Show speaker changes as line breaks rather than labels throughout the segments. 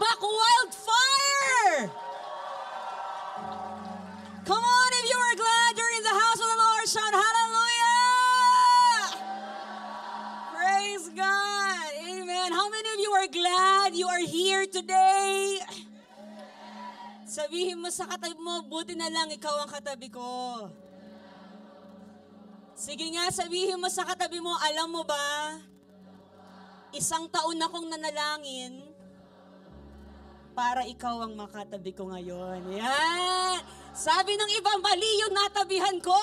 back wildfire! Come on, if you are glad you're in the house of the Lord, shout hallelujah! Praise God. Amen. How many of you are glad you are here today? Sabihin mo sa katabi mo, buti na lang ikaw ang katabi ko. Sige nga, sabihin mo sa katabi mo, alam mo ba, 1 taon na kong nanalangin para ikaw ang makatabi ko ngayon. Yan! Sabi ng iba, mali yung natabihan ko.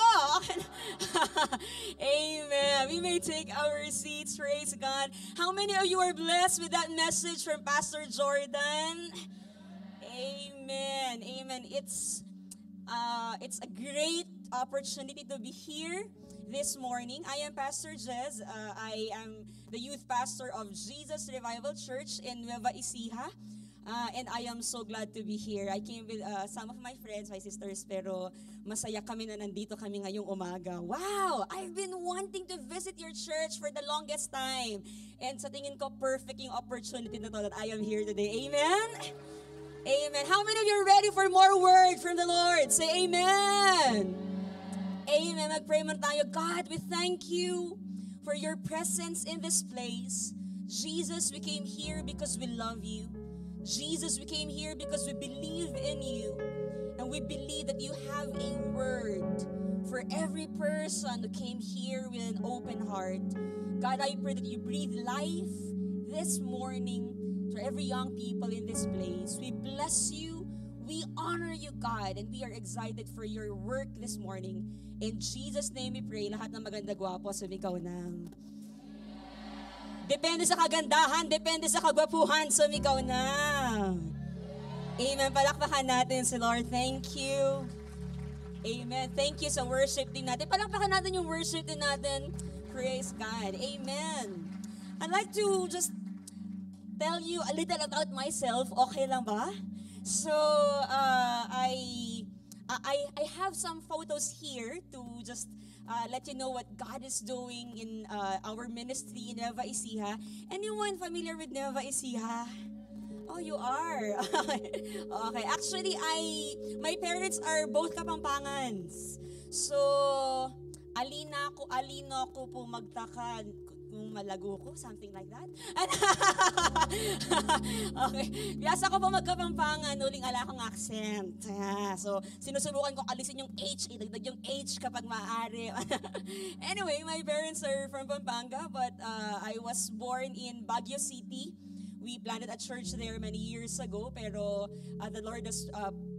Amen. We may take our seats. Praise God. How many of you are blessed with that message from Pastor Jordan? Amen. Amen. It's a great opportunity to be here this morning. I am Pastor Jez. I am the youth pastor of Jesus Revival Church in Nueva Ecija. And I am so glad to be here. I came with some of my friends, my sisters, pero masaya kami na nandito kami ngayong umaga. Wow! I've been wanting to visit your church for the longest time. And sa tingin ko, perfect yung opportunity na to that I am here today. Amen? Amen. How many of you are ready for more word from the Lord? Say amen. Amen. Mag-pray man tayo. God, we thank you for your presence in this place. Jesus, we came here because we love you. Jesus, we came here because we believe in you. And we believe that you have a word for every person who came here with an open heart. God, I pray that you breathe life this morning to every young people in this place. We bless you. We honor you, God. And we are excited for your work this morning. In Jesus' name we pray. Lahat ng maganda gwapo, sumigaw ng. Depende sa kagandahan, depende sa kagwapuhan, sumigaw na. Amen. Palakpakan natin si Lord. Thank you. Amen. Thank you sa worship team natin. Palakpakan natin yung worship team natin. Praise God. Amen. I'd like to just tell you a little about myself. Okay lang ba? So, I have some photos here to just let you know what God is doing in our ministry in Nueva Ecija. Anyone familiar with Nueva Ecija? Oh, you are. Okay. Actually, my parents are both Kapampangans. So, alino ko po magtaka kung malago ko, something like that. Okay. Biyasa ko po magkapampangan, uling ala akong accent. So, sinusubukan ko alisin yung H, idagdag yung H kapag maaari. Anyway, my parents are from Pampanga, but I was born in Baguio City. We planted a church there many years ago, pero the Lord has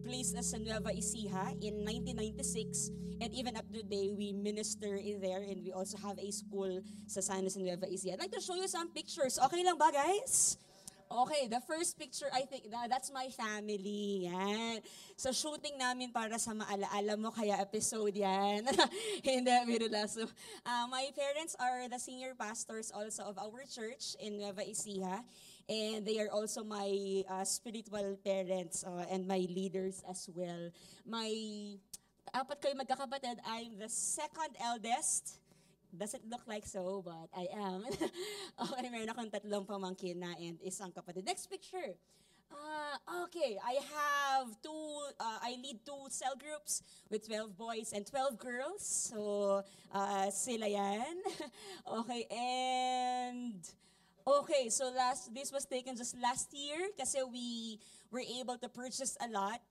placed us in Nueva Ecija in 1996, and even up to today, we minister in there, and we also have a school sa San Jose Nueva Ecija. I'd like to show you some pictures. Okay lang ba, guys? Okay, the first picture, I think, that's my family. Yan. So, shooting namin para sa maalaala mo, kaya episode yan. Hindi, birula. So, my parents are the senior pastors also of our church in Nueva Ecija. And they are also my spiritual parents and my leaders as well. My apat kayo magkakapatid, I'm the second eldest. Doesn't look like so, but I am. Okay, meron akong 3 pamangkin na and isang kapatid. Next picture. Okay, I lead 2 cell groups with 12 boys and 12 girls. So, sila yan. Okay, and okay, so this was taken just last year kasi we were able to purchase a lot.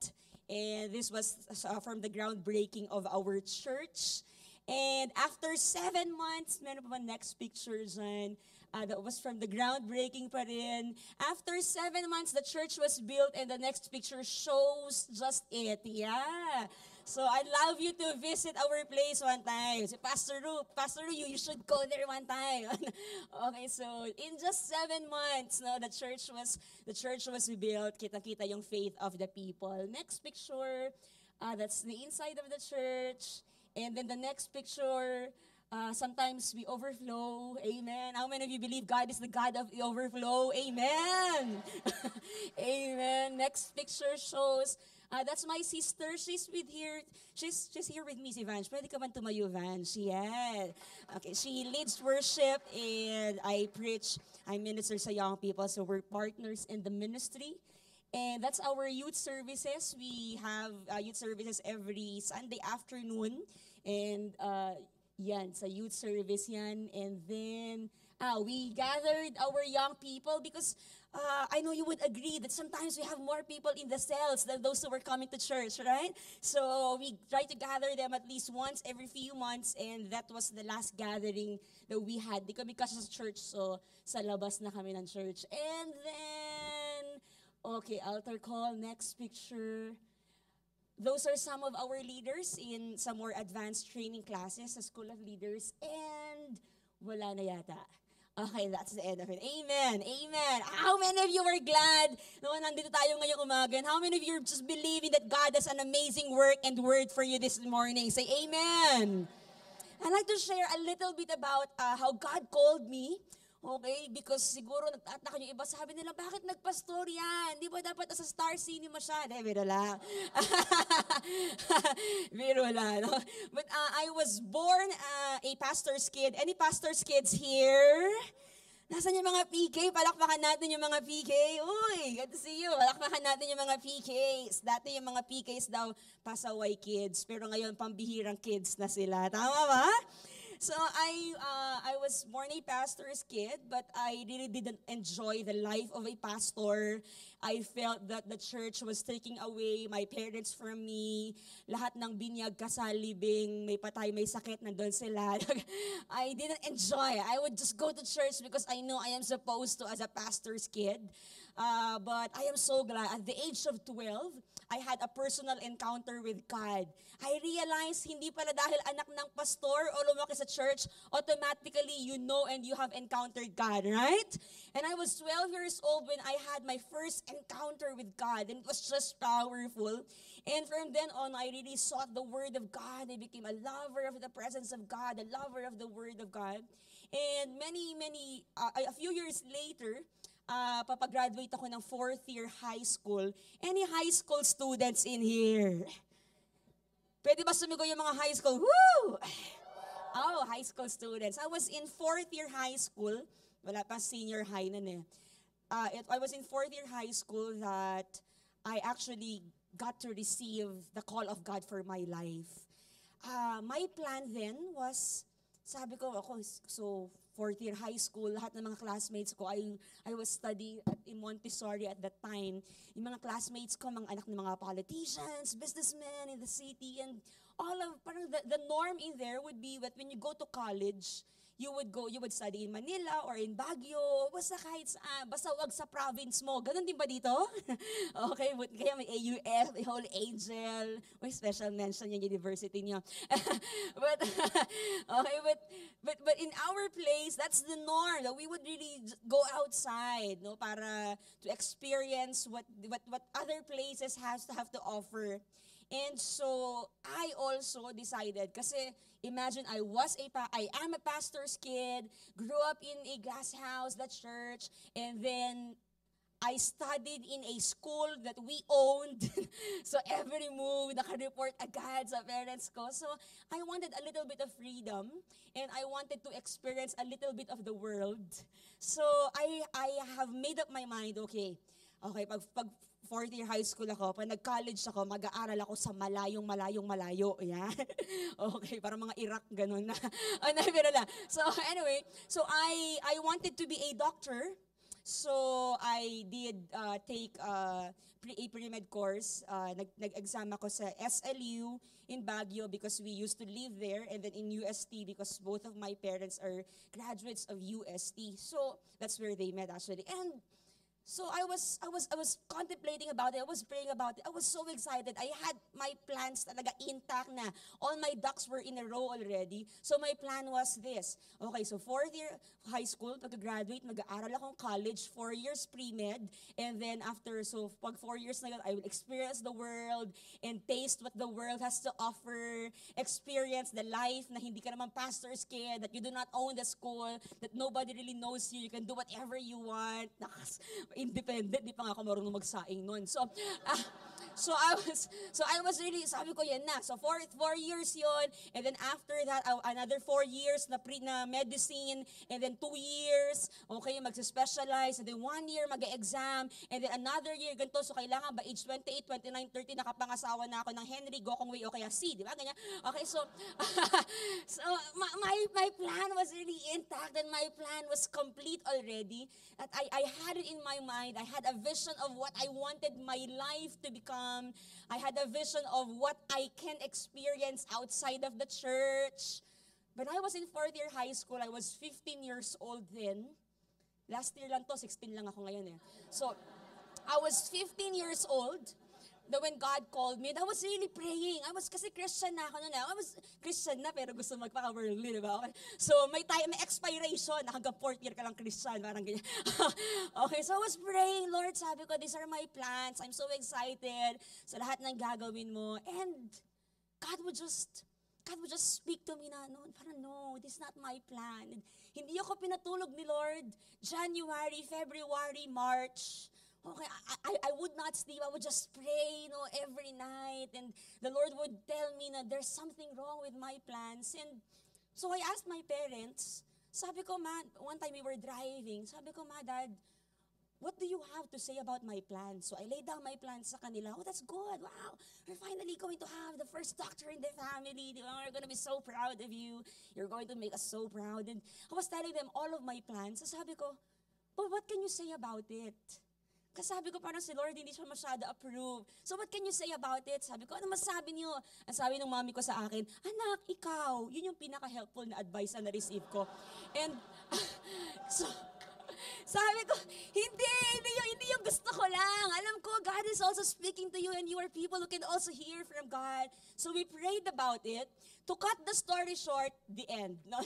And this was from the groundbreaking of our church. And after 7 months, meron pa ba next picture dyan? That was from the groundbreaking pa rin. After 7 months, the church was built and the next picture shows just it. Yeah. So I'd love you to visit our place one time. Si Pastor Ru, you should go there one time. Okay, so in just 7 months, no, the church was built. Kita-kita yung faith of the people. Next picture, that's the inside of the church. And then the next picture, sometimes we overflow. Amen. How many of you believe God is the God of the overflow? Amen. Amen. Next picture shows, that's my sister. She's here with me, si Vange. Pwede ka man tumayo, Vange? Yeah. Okay, she leads worship and I preach. I minister sa young people. So we're partners in the ministry. And that's our youth services. We have youth services every Sunday afternoon. And yan, sa youth service yan. And then, we gathered our young people because I know you would agree that sometimes we have more people in the cells than those who were coming to church, right? So we try to gather them at least once every few months, and that was the last gathering that we had. Di kami kasi sa church, so sa labas na kami ng church. And then, okay, altar call, next picture. Those are some of our leaders in some more advanced training classes sa School of Leaders, and wala na yata. Okay, that's the end of it. Amen. Amen. How many of you are glad na nandito tayo ngayong umaga? And how many of you are just believing that God has an amazing work and word for you this morning? Say amen. I'd like to share a little bit about how God called me. Okay, because siguro nagtataka yung iba, sabi nila, bakit nagpastor yan? Di ba dapat sa Star Cinema siya? Biro lang. Biro lang. No? But I was born a pastor's kid. Any pastor's kids here? Nasaan yung mga PK? Palakpakan natin yung mga PK. Uy, good to see you. Palakpakan natin yung mga PKs. Dati yung mga PKs daw, pasaway kids. Pero ngayon, pambihirang kids na sila. Tama ba? So I was born a pastor's kid, but I really didn't enjoy the life of a pastor. I felt that the church was taking away my parents from me. Lahat ng binyag, kasalibing, may patay, may sakit, nandun sila. I didn't enjoy. I would just go to church because I know I am supposed to as a pastor's kid. But I am so glad. At the age of 12, I had a personal encounter with God. I realized hindi pala dahil anak ng pastor o lumaki sa church, automatically you know and you have encountered God, right? And I was 12 years old when I had my first encounter with God, and it was just powerful. And from then on, I really sought the Word of God. I became a lover of the presence of God, a lover of the Word of God. And a few years later, papagraduate ako ng 4th year high school. Any high school students in here? Pwede ba sumigaw yung mga high school? Woo! Oh, high school students. I was in 4th year high school. Wala pa senior high nun eh. I was in 4th year high school that I actually got to receive the call of God for my life. My plan then was, sabi ko ako, so 4th year high school, lahat ng mga classmates ko, I was studying in Montessori at that time. Yung mga classmates ko, mga anak ng mga politicians, businessmen in the city, and all of, parang the norm in there would be that when you go to college, you would study in Manila or in Baguio, basta kahit saan, basta wag sa province mo. Ganun din ba dito? Okay, but kaya may AUF, may Holy Angel, may special mention yung university niyo. but okay, but in our place, that's the norm. That we would really go outside, no, para to experience what other places have to offer. And so I also decided, kasi imagine I am a pastor's kid, grew up in a glass house, that church, and then I studied in a school that we owned. So every move, naka-report agad sa parents ko. So I wanted a little bit of freedom, and I wanted to experience a little bit of the world. So I have made up my mind, okay, pag 4th year high school ako, pag nag-college ako, mag-aaral ako sa malayo. Yan. Okay, parang mga Iraq, ganun na. Pero lang. So anyway, so I wanted to be a doctor. So I did take a pre-med course. Nag-exam ako sa SLU in Baguio because we used to live there, and then in UST because both of my parents are graduates of UST. So that's where they met actually. And so I was contemplating about it. I was praying about it. I was so excited. I had my plans talaga intact na. All my ducks were in a row already. So my plan was this. Okay, so 4th year high school, pag-graduate, mag-aaral akong college, 4 years pre-med, and then after, so pag 4 years na yun, I will experience the world and taste what the world has to offer, experience the life na hindi ka naman pastor's kid, that you do not own the school, that nobody really knows you, you can do whatever you want. Independent, di pa nga ako marunong magsaing nun. So I was really, sabi ko yan na. So 4 years yon, and then after that, another 4 years na medicine, and then 2 years, okay, magsa-specialize, and then 1 year mag-exam, and then another year, ganito. So kailangan ba age 28, 29, 30, nakapangasawa na ako ng Henry, Gokong Wei, o kaya C, di ba? Ganyan. Okay, so, so my plan was really intact, and my plan was complete already. At I had it in my mind. I had a vision of what I wanted my life to become. I had a vision of what I can experience outside of the church. When I was in 4th year high school, I was 15 years old then. Last year lang to, 16 lang ako ngayon eh. So, I was 15 years old. When God called me, I was really praying. Kasi Christian na ako noon. I was Christian na, pero gusto magpaka-worldly, di ba? Okay. So, may expiration. Hanggang 4th year ka lang Christian, parang ganyan. Okay, so I was praying, Lord, sabi ko, these are my plans. I'm so excited sa lahat ng gagawin mo. And God would just speak to me na, no, this is not my plan. Hindi ako pinatulog ni Lord. January, February, March. Okay, I would not sleep. I would just pray, every night. And the Lord would tell me na there's something wrong with my plans. And so I asked my parents, sabi ko, Ma, one time we were driving, sabi ko, Ma, Dad, what do you have to say about my plans? So I laid down my plans sa kanila. Oh, that's good. Wow. We're finally going to have the first doctor in the family. We're going to be so proud of you. You're going to make us so proud. And I was telling them all of my plans. So sabi ko, but what can you say about it? Kasi sabi ko parang si Lord hindi siya masyado approve. So what can you say about it? Sabi ko, ano masabi niyo? Ang sabi ng mami ko sa akin, anak, ikaw. Yun yung pinaka-helpful na advice na na-receive ko. And so, sabi ko, hindi yung gusto ko lang. Alam ko, God is also speaking to you and you are people who can also hear from God. So we prayed about it. To cut the story short, the end. No,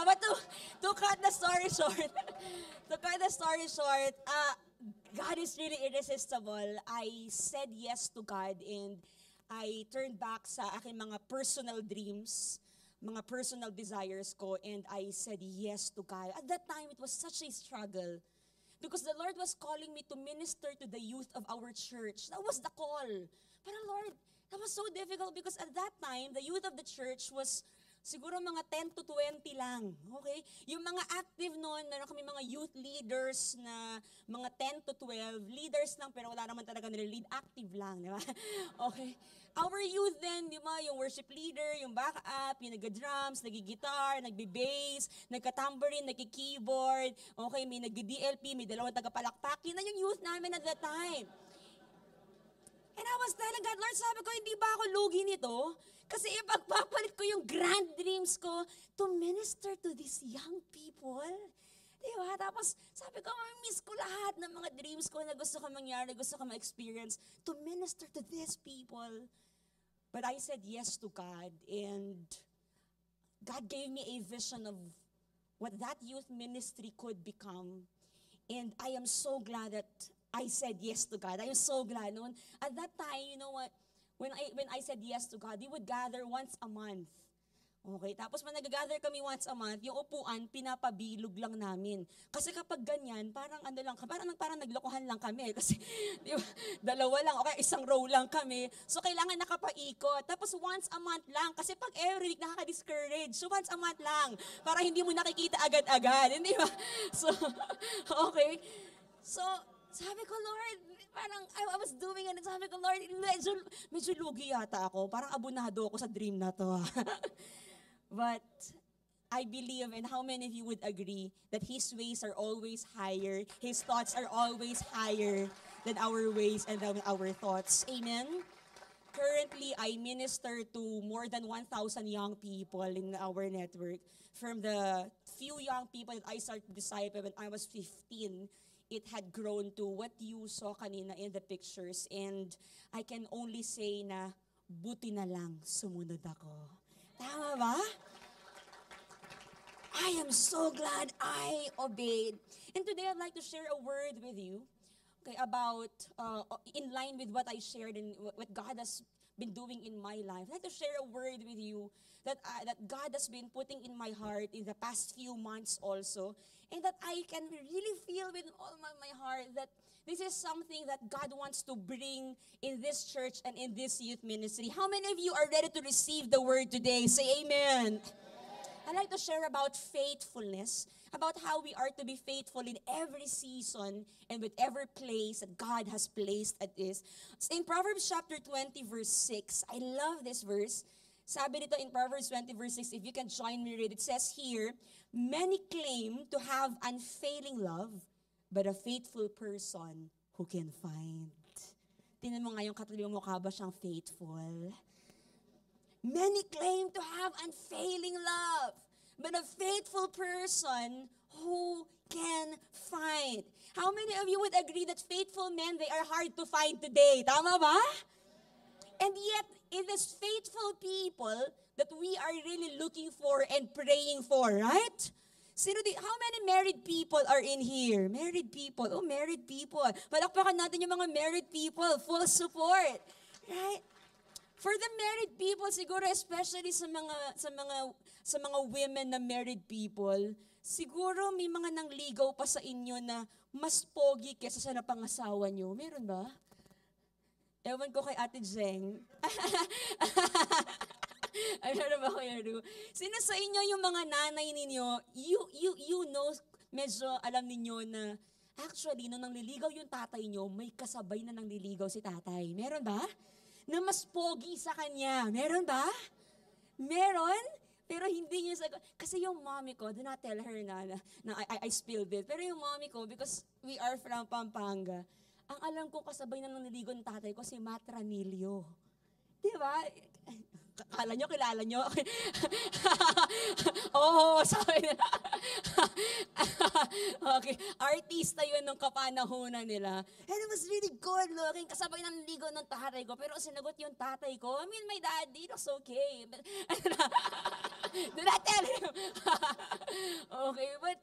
but to cut the story short, God is really irresistible. I said yes to God and I turned back sa aking mga personal dreams, mga personal desires ko, and I said yes to God. At that time, it was such a struggle because the Lord was calling me to minister to the youth of our church. That was the call. Parang Lord, that was so difficult because at that time, the youth of the church was siguro mga 10 to 20 lang. Okay? Yung mga active noon, meron kami mga youth leaders na mga 10 to 12. Leaders lang, pero wala naman talaga nila-lead. Active lang, di ba? Okay? Our youth then, di ba, yung worship leader, yung backup, yung nag-drums, nag-guitar, nag-bass, nagka-tambourine, nag-keyboard, okay, may nag-DLP, may dalawang tagapalakpak. Yun na yung youth namin at that time. And I was telling God, Lord, sabi ko, hindi ba ako lugi nito? Kasi ipagpapalit ko yung grand dreams ko to minister to these young people. Diba? Tapos sabi ko, miss ko lahat ng mga dreams ko na gusto ko mangyari, gusto ko ma-experience to minister to these people. But I said yes to God, and God gave me a vision of what that youth ministry could become. And I am so glad that I said yes to God. I am so glad. Noon, at that time, you know what? When I said yes to God, we would gather once a month. Okay, tapos pag nag-gather kami once a month, yung upuan, pinapabilog lang namin. Kasi kapag ganyan, parang parang naglokohan lang kami. Kasi, di ba, dalawa lang, okay, isang row lang kami. So, kailangan nakapaikot. Tapos once a month lang, kasi pag every week, nakaka-discourage. So, once a month lang, para hindi mo nakikita agad-agad. Hindi ba? So, okay. So, sabi ko, Lord, parang I was doing it, and sabi ko, Lord, medyo lugi yata ako. Parang abunado ako sa dream na to. But I believe, and how many of you would agree, that His ways are always higher, His thoughts are always higher than our ways and than our thoughts. Amen? Currently, I minister to more than 1,000 young people in our network. From the few young people that I started to disciple when I was 15, it had grown to what you saw kanina in the pictures. And I can only say na, buti na lang sumunod ako. Tama ba? I am so glad I obeyed. And today I'd like to share a word with you, okay, about, in line with what I shared and what God has been doing in my life. I'd like to share a word with you that God has been putting in my heart in the past few months also, and that I can really feel with all my heart that this is something that God wants to bring in this church and in this youth ministry. How many of you are ready to receive the word today? Say amen. I'd like to share about faithfulness, about how we are to be faithful in every season and with every place that God has placed at this. In Proverbs chapter 20 verse 6, I love this verse. Sabi dito in Proverbs 20 verse 6, if you can join me read, it says here, many claim to have unfailing love, but a faithful person who can find. Tingnan mo nga yung katabi mo, mukha ba siyang faithful? Many claim to have unfailing love, but a faithful person who can find. How many of you would agree that faithful men, they are hard to find today? Tama ba? And yet, it is faithful people that we are really looking for and praying for, right? How many married people are in here? Married people. Oh, married people. Palakpakan natin yung mga married people. Full support. Right? For the married people, siguro especially sa mga women na married people, siguro may mga nangligaw pa sa inyo na mas pogi kesa sa napangasawa nyo. Meron ba? Ewan ko kay Ate Zeng. Ano ba ko yun? Sino sa inyo yung mga nanay ninyo, you know, medyo alam ninyo na actually, nung nangliligaw yung tatay nyo, may kasabay na nangliligaw si tatay. Meron ba? Na mas pogi sa kanya. Meron ba? Meron? Pero hindi niya sagot. Kasi yung mommy ko, do not tell her na I spilled it. Pero yung mommy ko, because we are from Pampanga, ang alam ko kasabay na nanliligaw ng tatay ko si Matt Ranillo. Di ba? Kala nyo, kilala nyo? Oo, sabi nila. Okay, artista yun nung kapanahunan nila. And it was really good looking. Kasabay ng ligo ng tatay ko. Pero sinagot yung tatay ko, I mean, my daddy looks okay. Do not tell him. Okay, but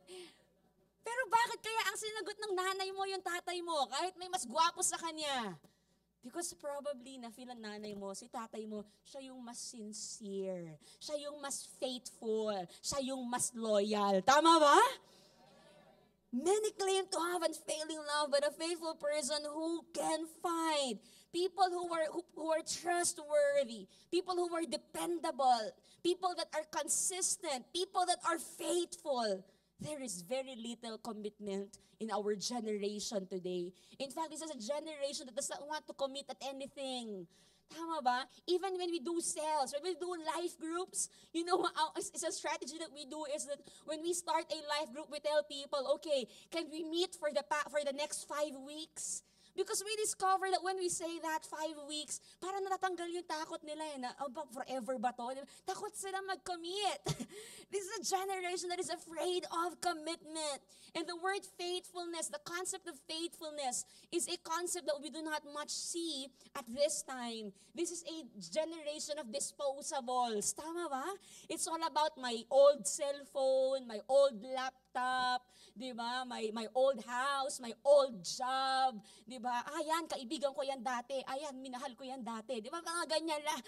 pero bakit kaya ang sinagot ng nanay mo yung tatay mo kahit may mas gwapo sa kanya? Because probably na-feel ang nanay mo, si tatay mo, siya yung mas sincere, siya yung mas faithful, siya yung mas loyal. Tama ba? Many claim to have unfailing love, but a faithful person who can find. People who are trustworthy, people who are dependable, people that are consistent, people that are faithful. There is very little commitment in our generation today. In fact, this is a generation that does not want to commit at anything. Tama ba? Even when we do sales, when we do life groups, you know, it's a strategy that we do is that when we start a life group, we tell people, okay, can we meet for the next 5 weeks? Because we discover that when we say that 5 weeks, parang natatanggal yung takot nila na, forever ba to? Takot sila mag-commit. This is a generation that is afraid of commitment. And the word faithfulness, the concept of faithfulness, is a concept that we do not much see at this time. This is a generation of disposables. Tama ba? It's all about my old cellphone, my old laptop, di ba? My old house, my old job, di ba? Ayan, kaibigan ko yan dati. Ayan, minahal ko yan dati. Di ba? Mga ganyan lang.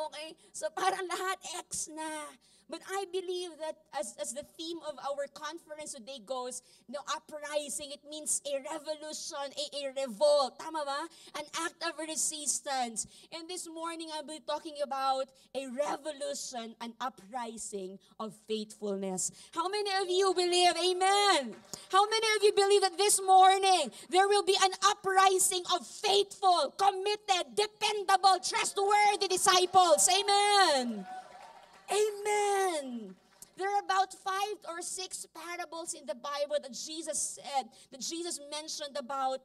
Okay? So parang lahat ex na. But I believe that as the theme of our conference today goes, the uprising, it means a revolution, a revolt. Tama ba? An act of resistance. And this morning, I'll be talking about a revolution, an uprising of faithfulness. How many of you believe? Amen. How many of you believe that this morning, there will be an uprising of faithful, committed, dependable, trustworthy disciples? Amen. Amen. There are about 5 or 6 parables in the Bible that Jesus said, that Jesus mentioned about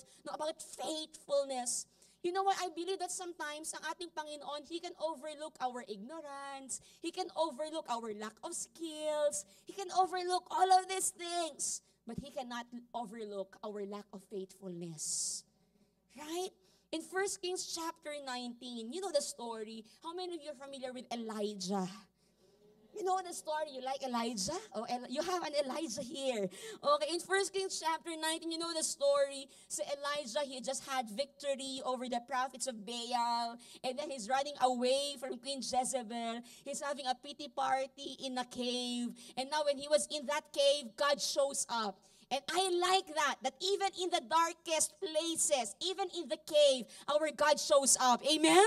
faithfulness. You know what? I believe that sometimes ang ating Panginoon, He can overlook our ignorance. He can overlook our lack of skills. He can overlook all of these things. But He cannot overlook our lack of faithfulness. Right? In 1 Kings chapter 19, you know the story. How many of you are familiar with Elijah? You know the story, you like Elijah? Oh, you have an Elijah here. Okay, in 1 Kings chapter 19, you know the story. So Elijah, he just had victory over the prophets of Baal. And then he's running away from Queen Jezebel. He's having a pity party in a cave. And now when he was in that cave, God shows up. And I like that even in the darkest places, even in the cave, our God shows up. Amen?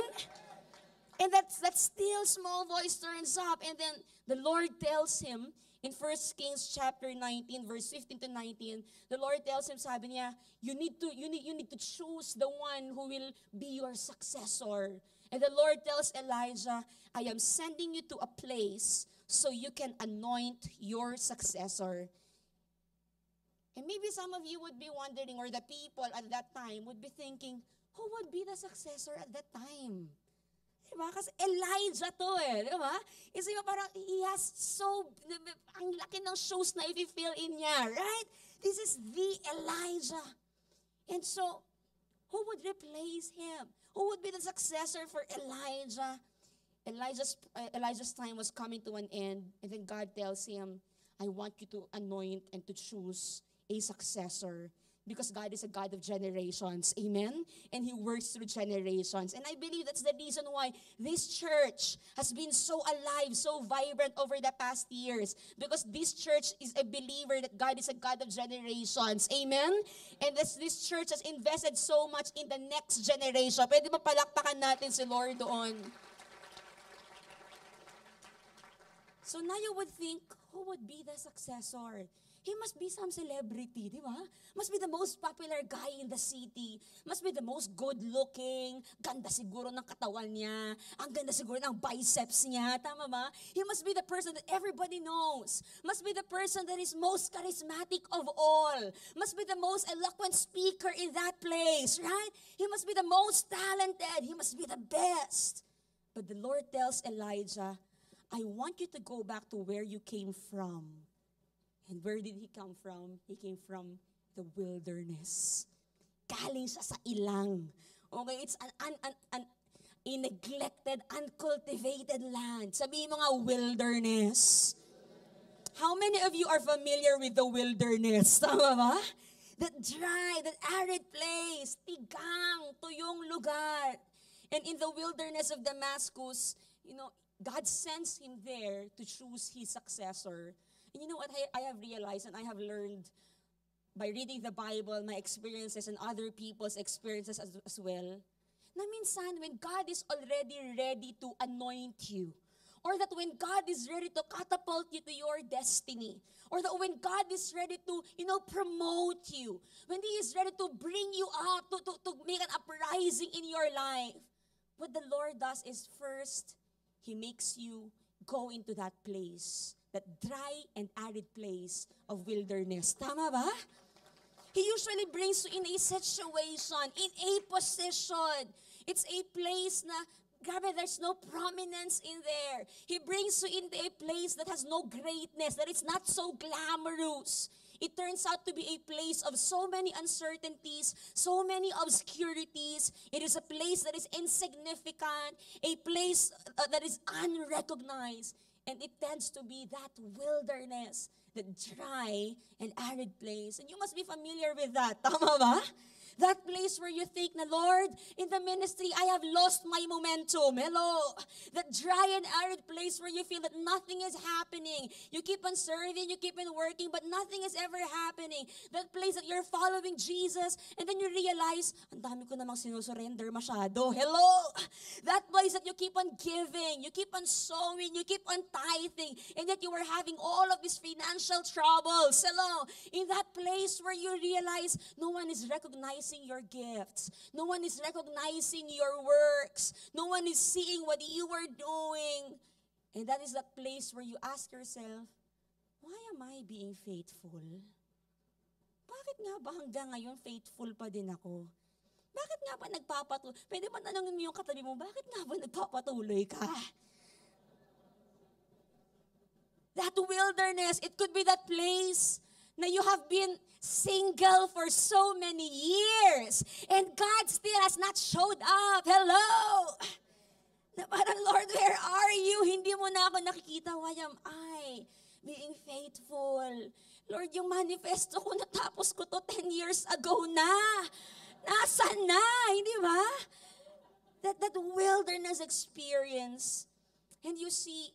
And that still small voice turns up, and then the Lord tells him in 1 Kings chapter 19, verse 15 to 19, the Lord tells him, sabi niya, you need to choose the one who will be your successor. And the Lord tells Elijah, I am sending you to a place so you can anoint your successor. And maybe some of you would be wondering, or the people at that time would be thinking, who would be the successor at that time? Diba? Kasi Elijah to diba? Kasi parang he has ang laki ng shoes na i-fill in niya, right? This is the Elijah. And so, who would replace him? Who would be the successor for Elijah? Elijah's time was coming to an end, and then God tells him, I want you to anoint and to choose a successor. Because God is a God of generations. Amen? And He works through generations. And I believe that's the reason why this church has been so alive, so vibrant over the past years. Because this church is a believer that God is a God of generations. Amen? And this church has invested so much in the next generation. Pwede ba palakpakan natin si Lord doon? So now you would think, who would be the successor? He must be some celebrity, di ba? Must be the most popular guy in the city. Must be the most good-looking. Ganda siguro ng katawan niya. Ang ganda siguro ng biceps niya. Tama ba? He must be the person that everybody knows. Must be the person that is most charismatic of all. Must be the most eloquent speaker in that place, right? He must be the most talented. He must be the best. But the Lord tells Elijah, I want you to go back to where you came from. And where did he come from? He came from the wilderness. Galing siya sa ilang. Okay, it's a neglected, uncultivated land. Sabihin mo nga, wilderness. How many of you are familiar with the wilderness? Tama ba? That dry, that arid place, tigang, tuyong lugar. And in the wilderness of Damascus, God sends him there to choose his successor. And you know what I have realized and I have learned by reading the Bible, my experiences and other people's experiences as well, na minsan when God is already ready to anoint you, or that when God is ready to catapult you to your destiny, or that when God is ready to, promote you, when He is ready to bring you up, to make an uprising in your life, what the Lord does is first, He makes you go into that place, that dry and arid place of wilderness. Tama ba? He usually brings you in a situation, in a position. It's a place na, grabe, there's no prominence in there. He brings you into a place that has no greatness, that it's not so glamorous. It turns out to be a place of so many uncertainties, so many obscurities. It is a place that is insignificant, a place that is unrecognized. And it tends to be that wilderness, the dry and arid place. And you must be familiar with that. Tama ba? That place where you think na, Lord, in the ministry, I have lost my momentum. Hello. That dry and arid place where you feel that nothing is happening. You keep on serving, you keep on working, but nothing is ever happening. That place that you're following Jesus, and then you realize, ang dami ko namang sinusurrender masyado. Hello. That place that you keep on giving, you keep on sowing, you keep on tithing, and yet you are having all of these financial troubles. Hello. In that place where you realize no one is recognizing your gifts. No one is recognizing your works. No one is seeing what you are doing. And that is that place where you ask yourself, why am I being faithful? Bakit nga ba hanggang ngayon faithful pa din ako? Bakit nga ba nagpapatuloy? Pwede ba tanongin mo yung katabi mo, bakit nga ba nagpapatuloy ka? That wilderness, it could be that place na you have been single for so many years and God still has not showed up. Hello! Na parang, Lord, where are you? Hindi mo na ako nakikita. Why am I being faithful? Lord, yung manifesto ko, natapos ko to 10 years ago na. Nasaan na? Hindi ba? That wilderness experience. And you see,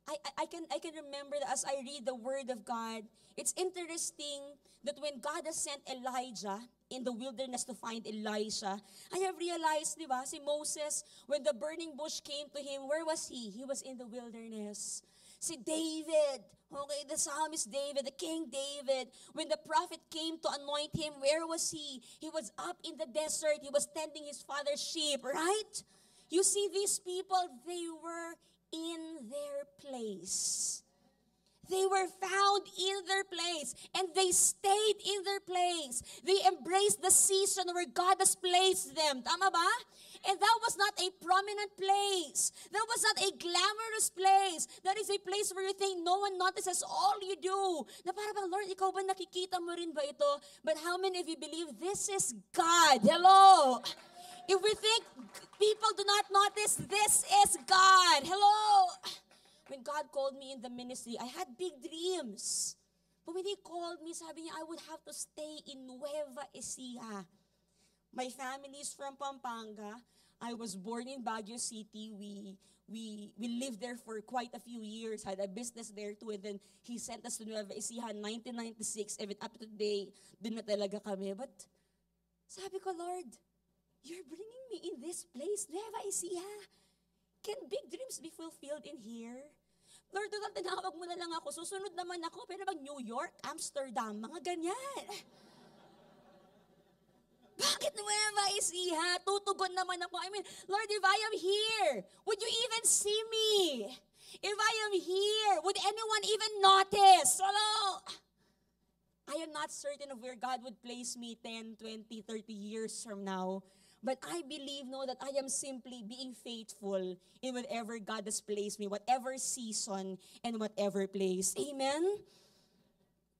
I can remember that as I read the Word of God, it's interesting that when God has sent Elijah in the wilderness to find Elisha, I have realized, di ba, si Moses, when the burning bush came to him, where was he? He was in the wilderness. Si David, okay, the psalmist David, the King David, when the prophet came to anoint him, where was he? He was up in the desert. He was tending his father's sheep, right? You see, these people, they were in their place. They were found in their place and they stayed in their place. They embraced the season where God has placed them. Tama ba? And that was not a prominent place. That was not a glamorous place. That is a place where you think no one notices all you do. Na para bang, Lord, ikaw ba nakikita mo rin ba ito? But how many of you believe this is God? Hello? If we think people do not notice, this is God. Hello? When God called me in the ministry, I had big dreams. But when He called me, sabi niya, I would have to stay in Nueva Ecija. My family is from Pampanga. I was born in Baguio City. We lived there for quite a few years, had a business there too. And then He sent us to Nueva Ecija in 1996. Even up to today, dun na talaga kami. But sabi ko, Lord, You're bringing me in this place, Nueva Ecija. Can big dreams be fulfilled in here? Lord, total, tinawag mo na lang ako. Susunod naman ako. Pero pag New York, Amsterdam, mga ganyan. Bakit Nueva Ecija? Tutugon naman ako. I mean, Lord, if I am here, would you even see me? If I am here, would anyone even notice? Hello? I am not certain of where God would place me 10, 20, 30 years from now. But I believe, that I am simply being faithful in whatever God has placed me, whatever season and whatever place. Amen?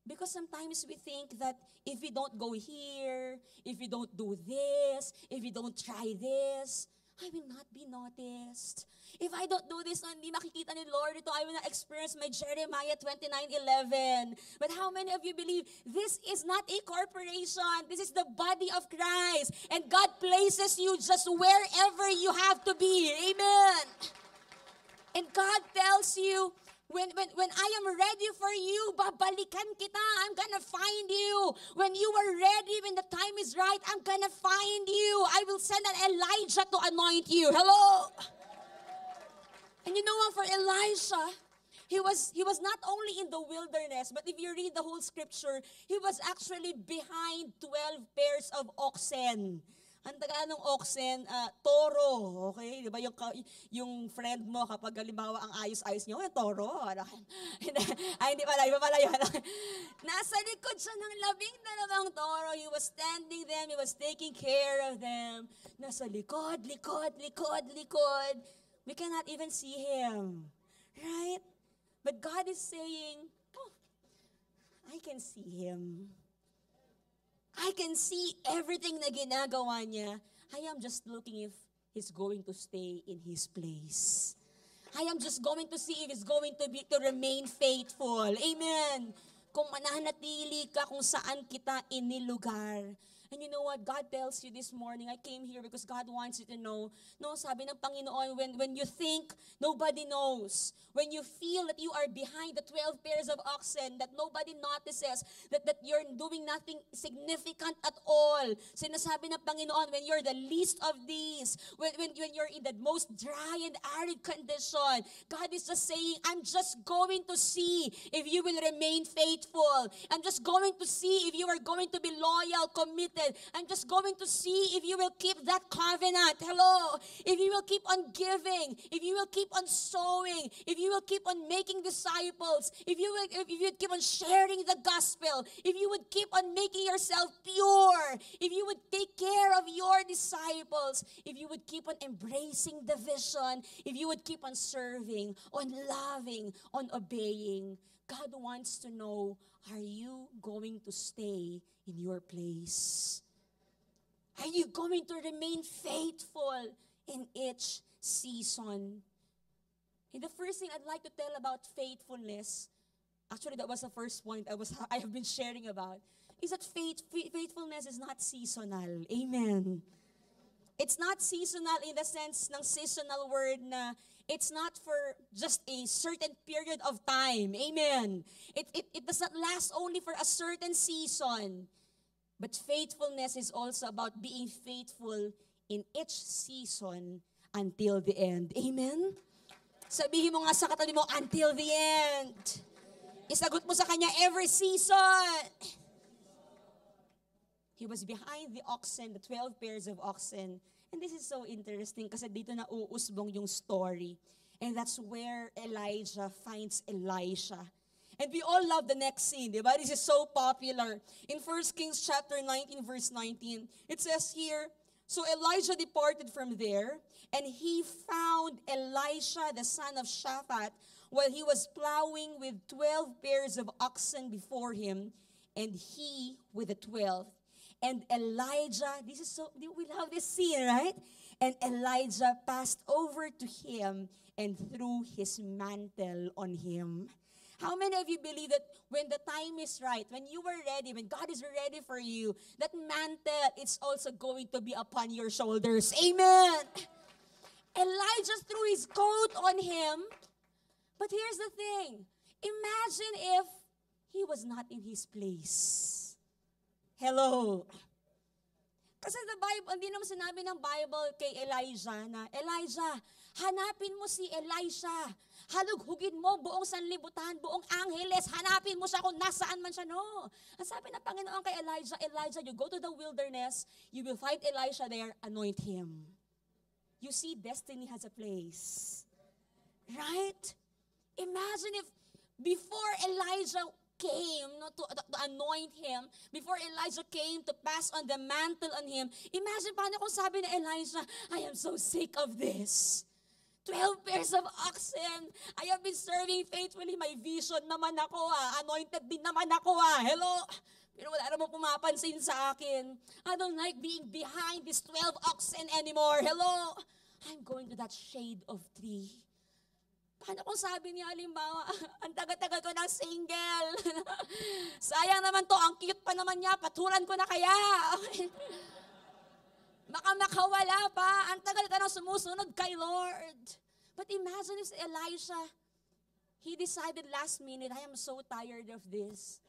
Because sometimes we think that if we don't go here, if we don't do this, if we don't try this, I will not be noticed. If I don't do this, hindi makikita ni Lord ito, I will not experience my Jeremiah 29:11. But how many of you believe this is not a corporation? This is the body of Christ. And God places you just wherever you have to be. Amen. And God tells you, when I am ready for you, babalikan kita. I'm gonna find you. When you are ready, when the time is right, I'm gonna find you. I will send an Elijah to anoint you. Hello? And you know what, for Elisha, he was not only in the wilderness, but if you read the whole scripture, he was actually behind 12 pairs of oxen. Ang taga ng oxen, toro, okay? Di ba yung friend mo kapag halimbawa ang ayos-ayos niyo, toro. Ay, hindi pala, iba pala yun. Nasa likod siya ng 12 toro. He was standing them, he was taking care of them. Nasa likod, likod, likod, likod. We cannot even see Him. Right? But God is saying, oh, I can see Him. I can see everything na ginagawa niya. I am just looking if He's going to stay in His place. I am just going to see if He's going to remain faithful. Amen. Kung mananatili ka kung saan kita inilugar. And you know what? God tells you this morning, I came here because God wants you to know. No, sabi ng Panginoon, when you think nobody knows, when you feel that you are behind the 12 pairs of oxen, that nobody notices, that you're doing nothing significant at all. Sinasabi ng Panginoon, when you're the least of these, when you're in the most dry and arid condition, God is just saying, I'm just going to see if you will remain faithful. I'm just going to see if you are going to be loyal, committed. I'm just going to see if you will keep that covenant. Hello. If you will keep on giving, if you will keep on sowing, if you will keep on making disciples, if you would keep on sharing the gospel, if you would keep on making yourself pure, if you would take care of your disciples, if you would keep on embracing the vision, if you would keep on serving, on loving, on obeying, God wants to know, are you going to stay in your place? Are you going to remain faithful in each season. And the first thing I'd like to tell about faithfulness, actually that was the first point I have been sharing about, is that faithfulness is not seasonal. Amen. It's not seasonal in the sense ng seasonal word na it's not for just a certain period of time. Amen. It does not last only for a certain season. But faithfulness is also about being faithful in each season until the end. Amen? Sabihin mo nga sa katabi mo, until the end. Isagot mo sa kanya, every season. He was behind the oxen, the 12 pairs of oxen. And this is so interesting kasi dito na uusbong yung story. And that's where Elijah finds Elisha. And we all love the next scene, di ba? This is so popular. In 1 Kings chapter 19, verse 19, it says here, so Elijah departed from there, and he found Elisha, the son of Shaphat, while he was plowing with 12 pairs of oxen before him, and he with the 12. And Elijah, this is so, we love this scene, right? And Elijah passed over to him and threw his mantle on him. How many of you believe that when the time is right, when you are ready, when God is ready for you, that mantle is also going to be upon your shoulders? Amen. Elijah threw his coat on him. But here's the thing. Imagine if he was not in his place. Hello. Kasi the Bible, hindi naman sinabi ng Bible kay Elijah na, Elijah, hanapin mo si Elisha. Halughugin mo buong sanlibutan, buong angheles. Hanapin mo siya kung nasaan man siya. No. Ang sabi ng Panginoon kay Elijah, Elijah, you go to the wilderness, you will find Elisha there, anoint him. You see, destiny has a place. Right? Imagine if before Elijah came to anoint him, before Elijah came to pass on the mantle on him, imagine paano kung sabi na Elijah, I am so sick of this. 12 pairs of oxen. I have been serving faithfully. My vision naman ako. Anointed din naman ako. Hello? Pero wala naman pumapansin sa akin. I don't like being behind these 12 oxen anymore. Hello? I'm going to that shade of tree. Paano kung sabi niya, halimbawa, ang tagal-tagal ko ng single. Sayang naman to, ang cute pa naman niya, patulan ko na kaya. Baka makawala pa, ang tagal ka nang sumusunod kay Lord. But imagine if Elisha, he decided last minute, I am so tired of this.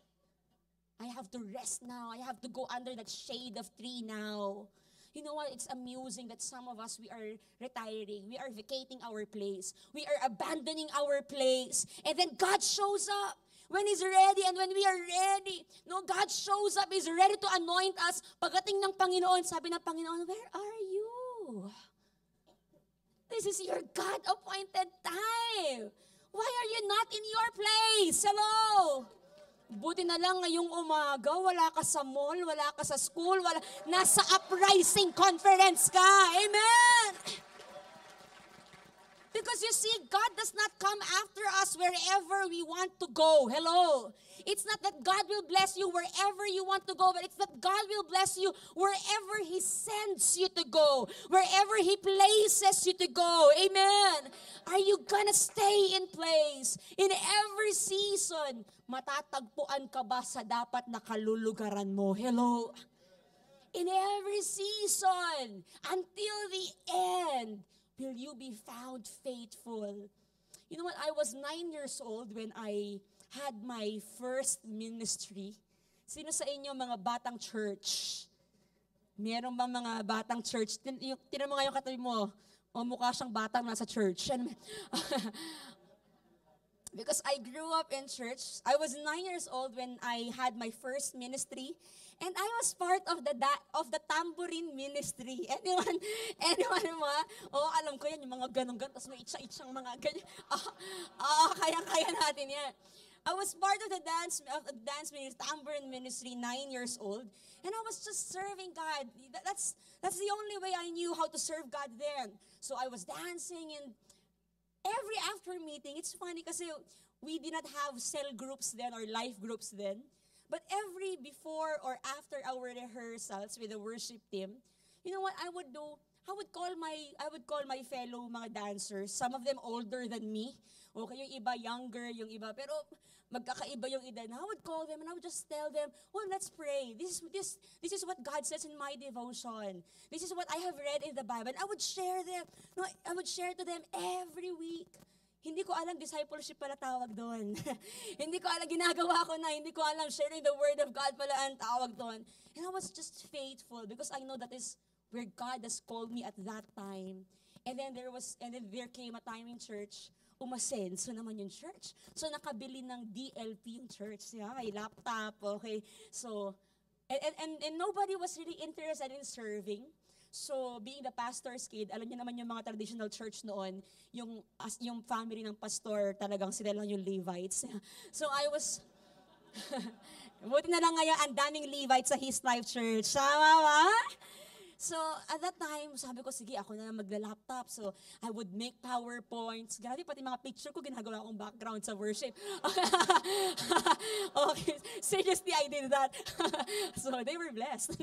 I have to rest now. I have to go under that shade of tree now. You know what? It's amusing that some of us, we are retiring. We are vacating our place. We are abandoning our place. And then God shows up when He's ready and when we are ready. No, God shows up. He's ready to anoint us. Pagdating ng Panginoon, sabi ng Panginoon, where are you? This is your God-appointed time. Why are you not in your place? Hello? Buti na lang ngayong umaga, wala ka sa mall, wala ka sa school, nasa uprising conference ka. Amen! Because you see, God does not come after us wherever we want to go. Hello? It's not that God will bless you wherever you want to go, but it's that God will bless you wherever He sends you to go, wherever He places you to go. Amen? Are you gonna stay in place? In every season, matatagpuan ka ba sa dapat na kalulugaran mo? Hello? In every season, until the end, will you be found faithful? You know what? I was 9 years old when I had my first ministry. Sino sa inyo mga batang church? Meron ba mga batang church? Tinan mo nga yung katabi mo. O mukha siyang batang nasa church. Because I grew up in church. I was 9 years old when I had my first ministry. And I was part of the tambourine ministry. Anyone mo? Oh, alam ko yan, yung mga ganun-ganun, tapos may itsa-itsang mga ganyan. Kaya natin yan. I was part of the dance ministry, tambourine ministry, 9 years old. And I was just serving God. That's the only way I knew how to serve God then. So I was dancing, and every after meeting, it's funny kasi we did not have cell groups then or life groups then. But every before or after our rehearsals with the worship team, you know what I would do? I would call my fellow mga dancers, some of them older than me. Okay, yung iba younger, yung iba, pero magkakaiba yung edad. I would call them and I would just tell them, well, let's pray. This is what God says in my devotion. This is what I have read in the Bible. And I would share them. No, I would share to them every week. Hindi ko alam discipleship pala tawag doon. Hindi ko alam ginagawa ko na. Hindi ko alam sharing the word of God pala ang tawag doon. And I was just faithful because I know that is where God has called me at that time. And then there came a time in church, umasenso naman yung church. So nakabili ng DLP yung church. Yeah, may laptop, okay. So, and nobody was really interested in serving. So, being the pastor's kid, alam niyo naman yung mga traditional church noon, yung family ng pastor, talagang sila lang yung Levites. So, buti na lang ngayon, ang daming Levites sa His Life Church. Tama ba? So, at that time, sabi ko, sige, ako na lang magla-laptop. So, I would make PowerPoints. Grabe, pati mga picture ko, ginagawa akong background sa worship. Okay, seriously, I did that. So, they were blessed.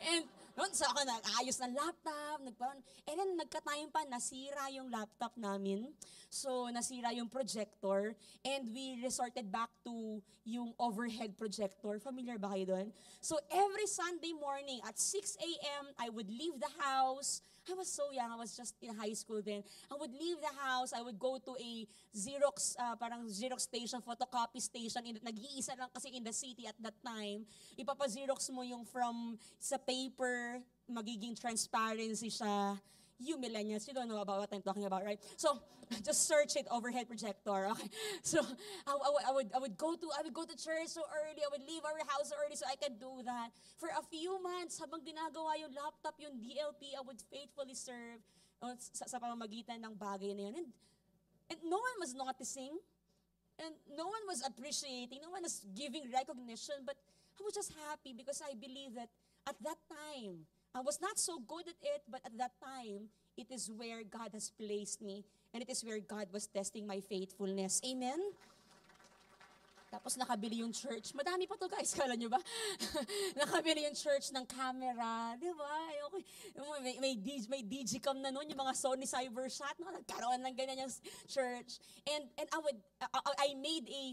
And noon, so ako nag-ayos ng laptop, and then nagka-time pa, nasira yung laptop namin. So, nasira yung projector, and we resorted back to yung overhead projector. Familiar ba kayo doon? So, every Sunday morning at 6 a.m., I would leave the house. I was so young, I was just in high school then. I would leave the house, I would go to a Xerox, parang Xerox station, photocopy station. Nag-iisa lang kasi in the city at that time. Ipapa-Xerox mo yung from sa paper, magiging transparency siya. You millennials, you don't know about what I'm talking about, right? So, just search it, overhead projector. Okay. So, I would go to church so early. I would leave our house so early so I could do that. For a few months, habang ginagawa yung laptop, yung DLP, I would faithfully serve sa pamamagitan ng bagay na yun. And no one was noticing. And no one was appreciating. No one was giving recognition. But I was just happy because I believe that at that time, I was not so good at it, but at that time, it is where God has placed me, and it is where God was testing my faithfulness. Amen? Tapos nakabili yung church. Madami pa to guys, kala nyo ba? Nakabili yung church ng camera, di ba? Okay. May Digicam na noon, yung mga Sony Cybershot, no? Nagkaroon ng ganyan yung church. And I made a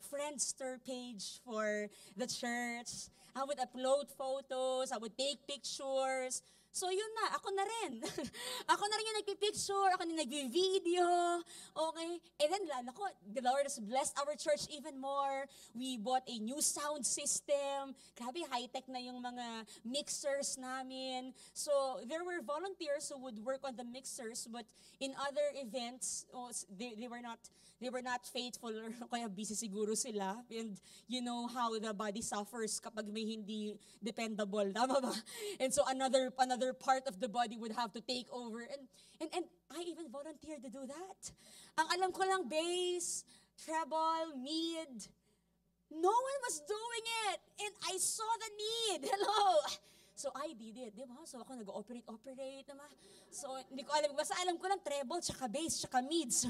Friendster page for the church. I would upload photos, I would take pictures. So yun na, ako na rin. Ako na rin yung nagpipicture, ako na yung nagvi-video. Okay? And then, the Lord has blessed our church even more. We bought a new sound system. Grabe, high-tech na yung mga mixers namin. So, there were volunteers who would work on the mixers, but in other events, they were not faithful or kaya busy siguro sila. And you know how the body suffers kapag may hindi dependable. Tama ba? And so another part of the body would have to take over. And I even volunteered to do that. Ang alam ko lang, bass, treble, mid. No one was doing it. And I saw the need. Hello. So I did it, di ba? So ako nag-operate naman. So hindi ko alam, basta alam ko lang treble, tsaka bass, tsaka mids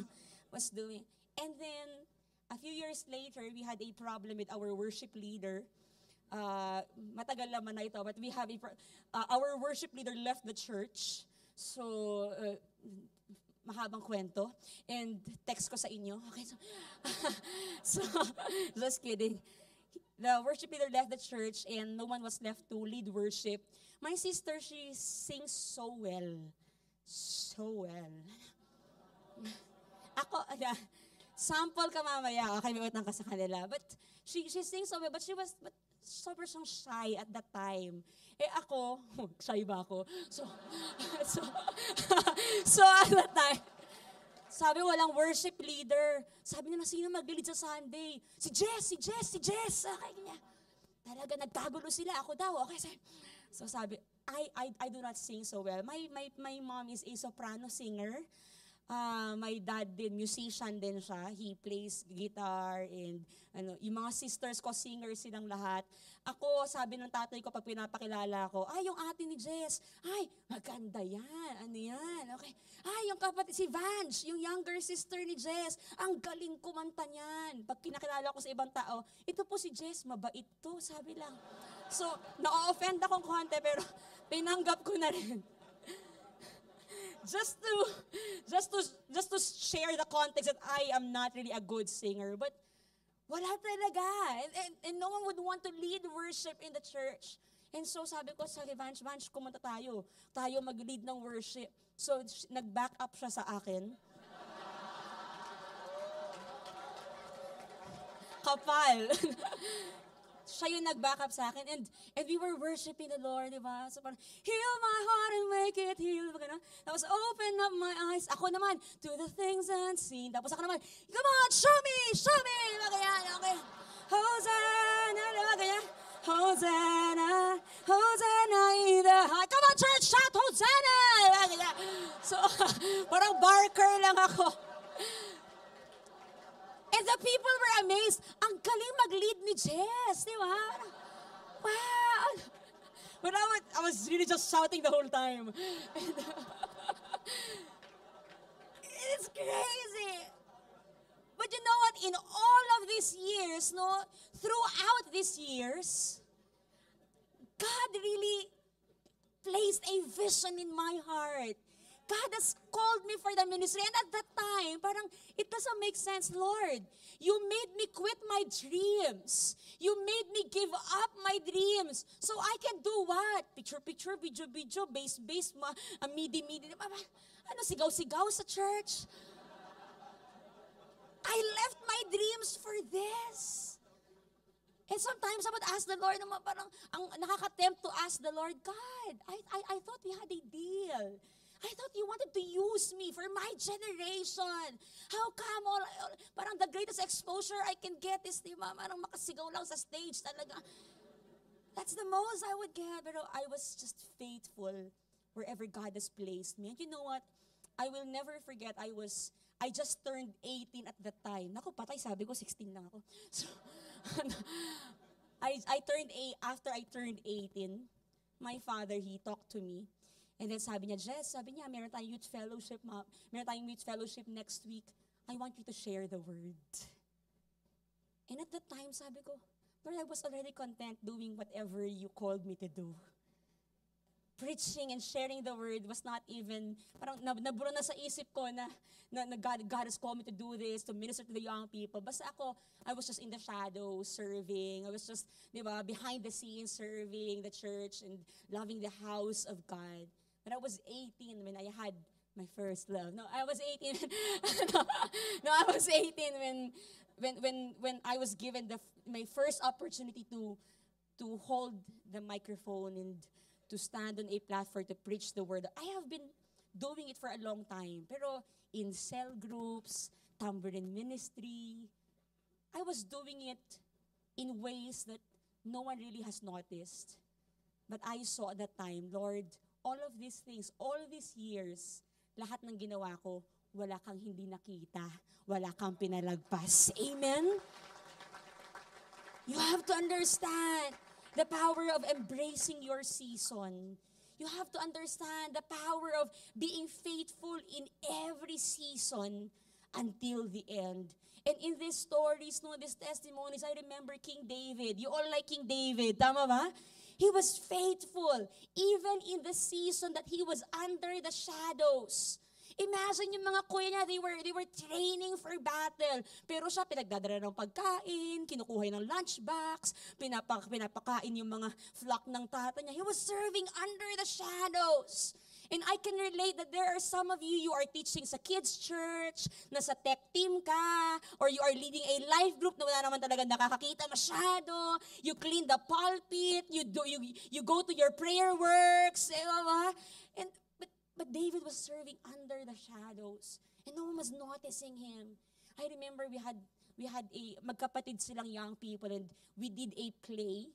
was doing. And then, a few years later, we had a problem with our worship leader. Matagal naman na ito, but we have our worship leader left the church. So, mahabang kwento. And text ko sa inyo. Okay, so just kidding. The worship leader left the church and no one was left to lead worship. My sister, she sings so well. So well. Ako, sample ka mamaya. Okay, may utang ka sa kanila. But she sings so well, but super siyang shy at that time. Ako, shy ba ako? So at that time, sabi walang worship leader. Sabi nila, sino mag-lead sa Sunday? Si Jess. Okay, niya. Talaga, nagkagulo sila. Ako daw. Okay, so sabi, I do not sing so well. My mom is a soprano singer. My dad din, musician din siya. He plays guitar and yung mga sisters ko, singers silang lahat. Ako, sabi ng tatay ko pag pinapakilala ko, yung ate ni Jess, maganda yan. Ano yan? Okay. Yung kapatid, si Vance, yung younger sister ni Jess, ang galing kumanta niyan. Pag pinakilala ko sa ibang tao, ito po si Jess, mabait to, sabi lang. So, na-offend akong konti, pero tinanggap ko na rin. just to just to share the context that I am not really a good singer, but wala talaga. And no one would want to lead worship in the church. And so sabi ko sa Vanch, kumanta tayo. Tayo mag-lead ng worship. So nag-back up siya sa akin. Kapal. Siya yung nag-back up sa akin. And we were worshiping the Lord, di ba? So parang, heal my heart and make it heal. Diba, tapos, open up my eyes. Ako naman, to the things unseen. Tapos ako naman, come on, show me! Diba ganyan? Okay. Hosanna, diba ganyan? Hosanna, Hosanna in the high. Come on, church, shout Hosanna! Diba ganyan? So, parang barker lang ako. And the people were amazed. Ang galing mag-lead ni Jess, di ba? Wow! But I was really just shouting the whole time. It's crazy. But you know what? In all of these years, no, throughout these years, God really placed a vision in my heart. God has called me for the ministry. And at that time, parang, it doesn't make sense, Lord. You made me quit my dreams. You made me give up my dreams. So I can do what? Picture, video, base, midi. Ano, sigaw-sigaw sa church? I left my dreams for this. And sometimes I would ask the Lord, parang, ang nakaka-tempt to ask the Lord, God, I thought we had a deal. I thought you wanted to use me for my generation. How come parang the greatest exposure I can get is, di ba, parang makasigaw lang sa stage talaga. That's the most I would get. Pero I was just faithful wherever God has placed me. And you know what? I will never forget, I just turned 18 at that time. Naku, patay, sabi ko, 16 lang ako. So, after I turned 18, my father, he talked to me. And then sabi niya, Jess, meron tayong youth fellowship next week. I want you to share the word. And at that time, sabi ko, Lord, I was already content doing whatever you called me to do. Preaching and sharing the word was not even, parang naburo na sa isip ko na God has called me to do this, to minister to the young people. Basta ako, I was just in the shadows serving. I was just, di ba, behind the scenes serving the church and loving the house of God. When I was 18, when I had my first love. No, I was 18. I was 18 when I was given my first opportunity to hold the microphone and to stand on a platform to preach the word. I have been doing it for a long time. Pero in cell groups, tambourine ministry, I was doing it in ways that no one really has noticed. But I saw at that time, Lord, all of these things, all these years, lahat ng ginawa ko, wala kang hindi nakita, wala kang pinalagpas. Amen? You have to understand the power of embracing your season. You have to understand the power of being faithful in every season until the end. And in these stories, these testimonies, I remember King David. You all like King David, tama ba? He was faithful even in the season that he was under the shadows. Imagine yung mga kuya niya, they were training for battle. Pero siya pinagdadala ng pagkain, kinukuha ng lunchbox, pinapakain yung mga flock ng tata niya. He was serving under the shadows. And I can relate that there are some of you are teaching sa kids church, nasa tech team ka, or you are leading a life group na wala naman talaga nakakakita masyado. You clean the pulpit, you go to your prayer works, and but David was serving under the shadows, and no one was noticing him. I remember we had magkapatid silang young people, and we did a play.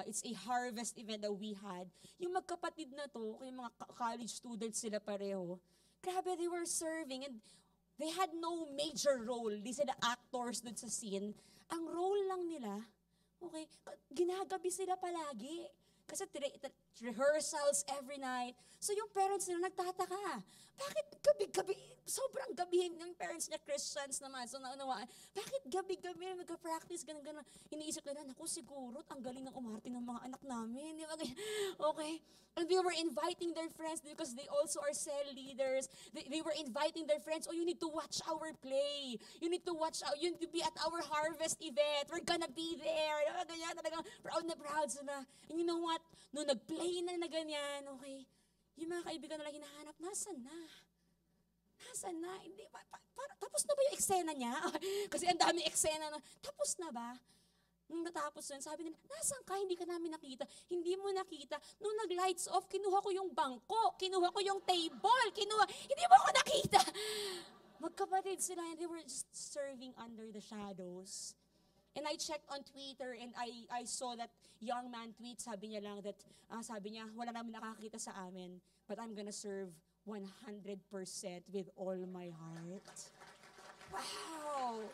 It's a harvest event that we had. Yung magkapatid na to, yung mga college students sila pareho, grabe, they were serving and they had no major role. Di sila actors dun sa scene. Ang role lang nila, okay, ginagabi sila palagi. Kasi rehearsals every night. So yung parents nila nagtataka, bakit gabi-gabi, sobrang gabihin yung parents niya, Christians naman. So naunawaan, bakit gabi-gabi mag-practice, ganun-ganun. Iniisip nila, naku siguro, ang galing ng umarte ng mga anak namin. Okay? And they were inviting their friends because they also are cell leaders. They were inviting their friends, oh, you need to watch our play. You need to you need to be at our harvest event. We're gonna be there. Ganyan, talagang proud na proud sila. And you know what? Nung nag-play na ganyan, okay, yung mga kaibigan na lang hinahanap, nasan na? Nasaan na? Hindi, tapos na ba yung eksena niya? Kasi ang dami eksena na, tapos na ba? Nung natapos nun, sabi nila, nasan ka? Hindi ka namin nakita. Hindi mo nakita. Nung nag-lights off, kinuha ko yung bangko, kinuha ko yung table, hindi mo ko nakita. Magkapatid sila, and they were just serving under the shadows. And I checked on Twitter, and I saw that young man tweet, sabi niya lang that, sabi niya, wala namin nakakita sa amin, but I'm gonna serve 100% with all my heart. Wow!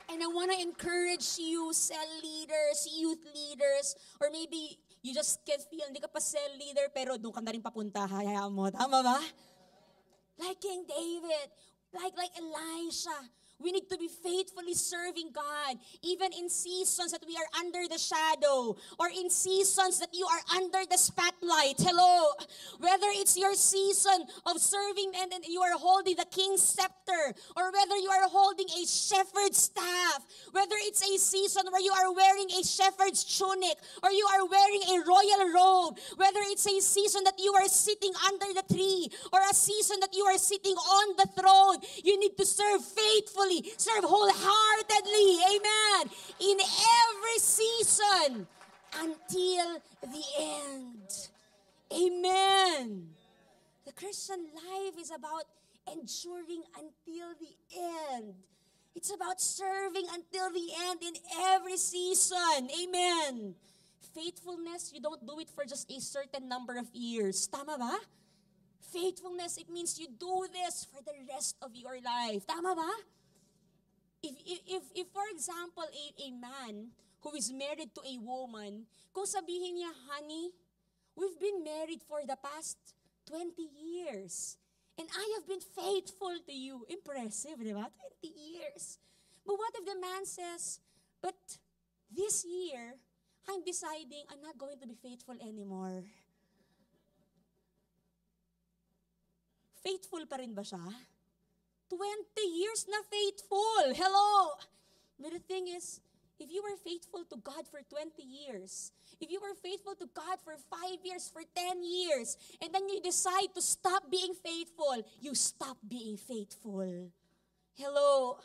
And I want to encourage you, cell leaders, youth leaders, or maybe you just can feel, hindi ka pa cell leader, pero doon ka na rin papunta, hayaan mo. Tama ba? Like King David, like Elisha, we need to be faithfully serving God, even in seasons that we are under the shadow, or in seasons that you are under the spotlight. Hello? Whether it's your season of serving and you are holding the king's scepter, or whether you are holding a shepherd's staff, whether it's a season where you are wearing a shepherd's tunic, or you are wearing a royal robe, whether it's a season that you are sitting under the tree, or a season that you are sitting on the throne, you need to serve faithfully. Serve wholeheartedly, amen, in every season until the end. Amen. The Christian life is about enduring until the end. It's about serving until the end in every season. Amen. Faithfulness, you don't do it for just a certain number of years. Tama ba? Faithfulness, it means you do this for the rest of your life. Tama ba? If for example, a man who is married to a woman, kung sabihin niya, honey, we've been married for the past 20 years. And I have been faithful to you. Impressive, di ba? 20 years. But what if the man says, but this year, I'm deciding I'm not going to be faithful anymore. Faithful pa rin ba siya? 20 years na faithful. Hello. But the thing is, if you were faithful to God for 20 years, if you were faithful to God for 5 years, for 10 years, and then you decide to stop being faithful, you stop being faithful. Hello.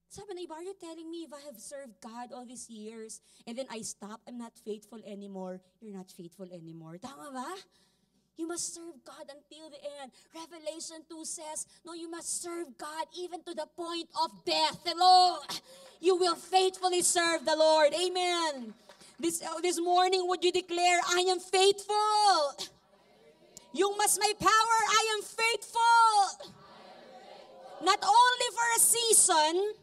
Sabi na iba, are you telling me if I have served God all these years, and then I stop, I'm not faithful anymore, you're not faithful anymore. Tama ba? You must serve God until the end. Revelation 2 says, no, you must serve God even to the point of death. Hello? You will faithfully serve the Lord. Amen. This morning, would you declare, I am faithful? Yung mas may power, I am faithful. Not only for a season,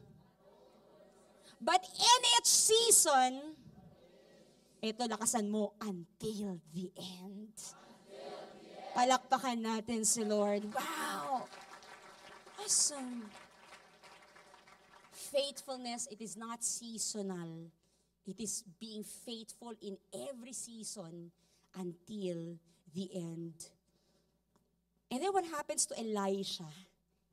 but in each season, ito lakasan mo, until the end. Palakpakan natin si Lord. Wow! Awesome. Faithfulness, it is not seasonal. It is being faithful in every season until the end. And then what happens to Elisha?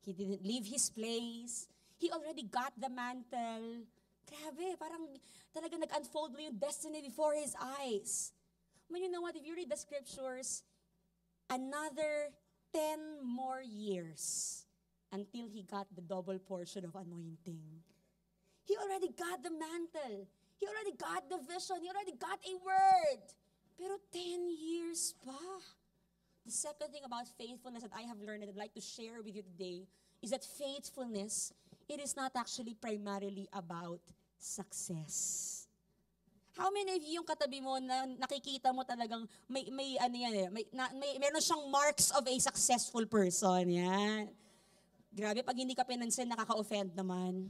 He didn't leave his place. He already got the mantle. Grabe, parang talaga nag-unfold mo yung destiny before his eyes. But you know what? If you read the scriptures, another 10 more years until he got the double portion of anointing. He already got the mantle. He already got the vision. He already got a word. Pero 10 years pa. The second thing about faithfulness that I have learned and I'd like to share with you today is that faithfulness, it is not actually primarily about success. How many of you yung katabi mo na nakikita mo talagang may ano yan eh, meron siyang marks of a successful person, yan. Grabe, pag hindi ka pinansin, nakaka-offend naman.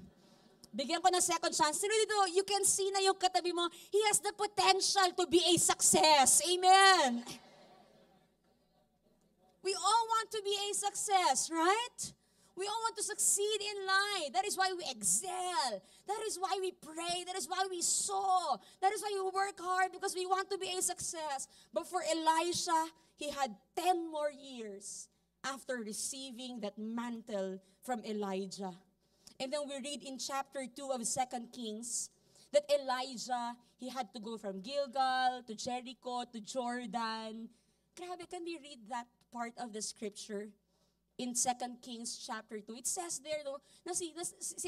Bigyan ko ng second chance. Sino dito, you can see na yung katabi mo, he has the potential to be a success. Amen. We all want to be a success, right? We all want to succeed in life. That is why we excel. That is why we pray. That is why we sow. That is why we work hard, because we want to be a success. But for Elisha, he had 10 more years after receiving that mantle from Elijah. And then we read in chapter 2 of 2 Kings that Elijah, he had to go from Gilgal to Jericho to Jordan. Grabe, can we read that part of the scripture? In 2 Kings chapter 2, it says there, no, na si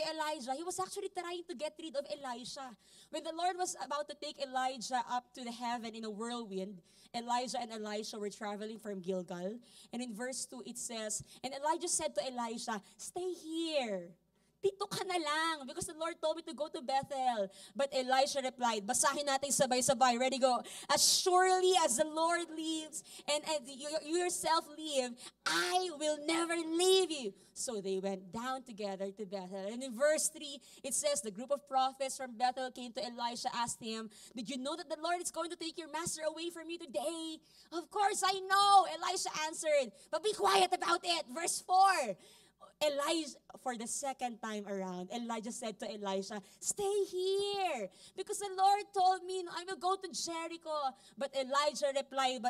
Elijah, he was actually trying to get rid of Elisha. When the Lord was about to take Elijah up to the heaven in a whirlwind, Elijah and Elisha were traveling from Gilgal. And in verse 2, it says, and Elijah said to Elisha, stay here. Dito ka na lang, because the Lord told me to go to Bethel. But Elisha replied, basahin natin sabay-sabay, ready, go. As surely as the Lord lives, and as you yourself live, I will never leave you. So they went down together to Bethel. And in verse 3, it says, the group of prophets from Bethel came to Elisha, asked him, did you know that the Lord is going to take your master away from you today? Of course I know, Elisha answered, but be quiet about it. Verse 4, Elijah, for the second time around, Elijah said to Elisha, stay here, because the Lord told me I will go to Jericho. But Elisha replied,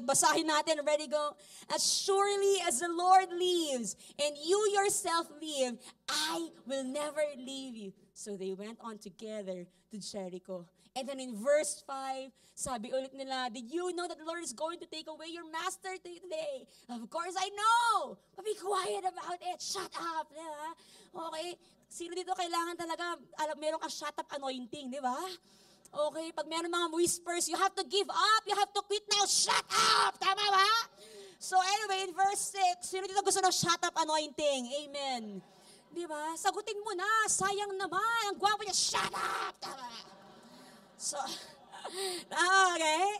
basahin natin, ready, go. As surely as the Lord lives, and you yourself live, I will never leave you. So they went on together to Jericho. And then in verse 5, sabi ulit nila, did you know that the Lord is going to take away your master today? Of course I know. But be quiet about it. Shut up. Diba? Okay? Sino dito kailangan talaga, meron ka shut up anointing, di ba? Okay? Pag meron mga whispers, you have to give up. You have to quit now. Shut up. Tama ba? So anyway, in verse 6, sino dito gusto ng shut up anointing? Amen. Di ba? Sagutin mo na. Sayang naman. Ang gwapo niya. Shut up. Tama. So, okay.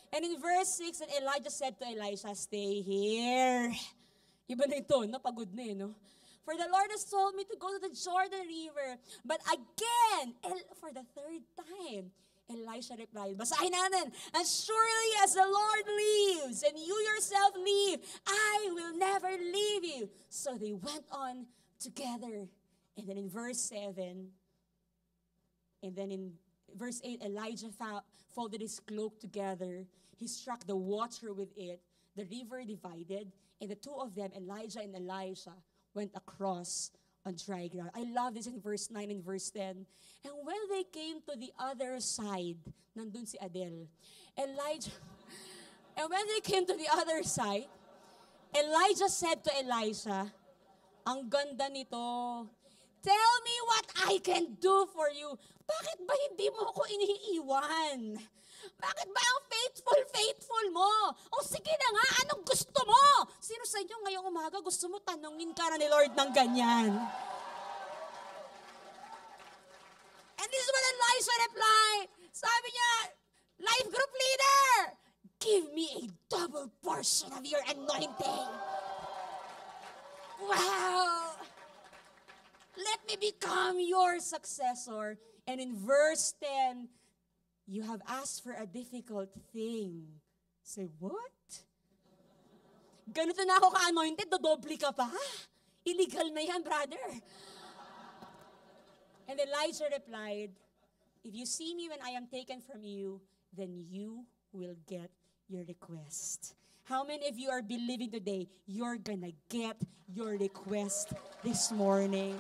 And in verse 6, and Elijah said to Elisha, stay here. Iba na ito, napagod na no? For the Lord has told me to go to the Jordan River. But again, for the third time, Elisha replied, basahin natin, as surely as the Lord lives, and you yourself live, I will never leave you. So they went on together. And then in verse 7, and then in verse 8, Elijah folded his cloak together. He struck the water with it. The river divided, and the two of them, Elijah and Elisha, went across on dry ground. I love this in verse 9 and verse 10. And when they came to the other side, nandun si Adele, and when they came to the other side, Elijah said to Elisha, ang ganda nito. Tell me what I can do for you. Bakit ba hindi mo ako iniiwan? Bakit ba ang faithful mo? O sige na nga, anong gusto mo? Sino sa inyo ngayong umaga gusto mo tanungin ka na ni Lord ng ganyan? And this is what Elisha replied. Sabi niya, life group leader, give me a double portion of your anointing. Wow! Let me become your successor. And in verse 10, you have asked for a difficult thing. Say, what? Ganito na ako ka-anointed, dodoble ka pa? Illegal na yan, brother. And Elijah replied, if you see me when I am taken from you, then you will get your request. How many of you are believing today you're gonna get your request this morning?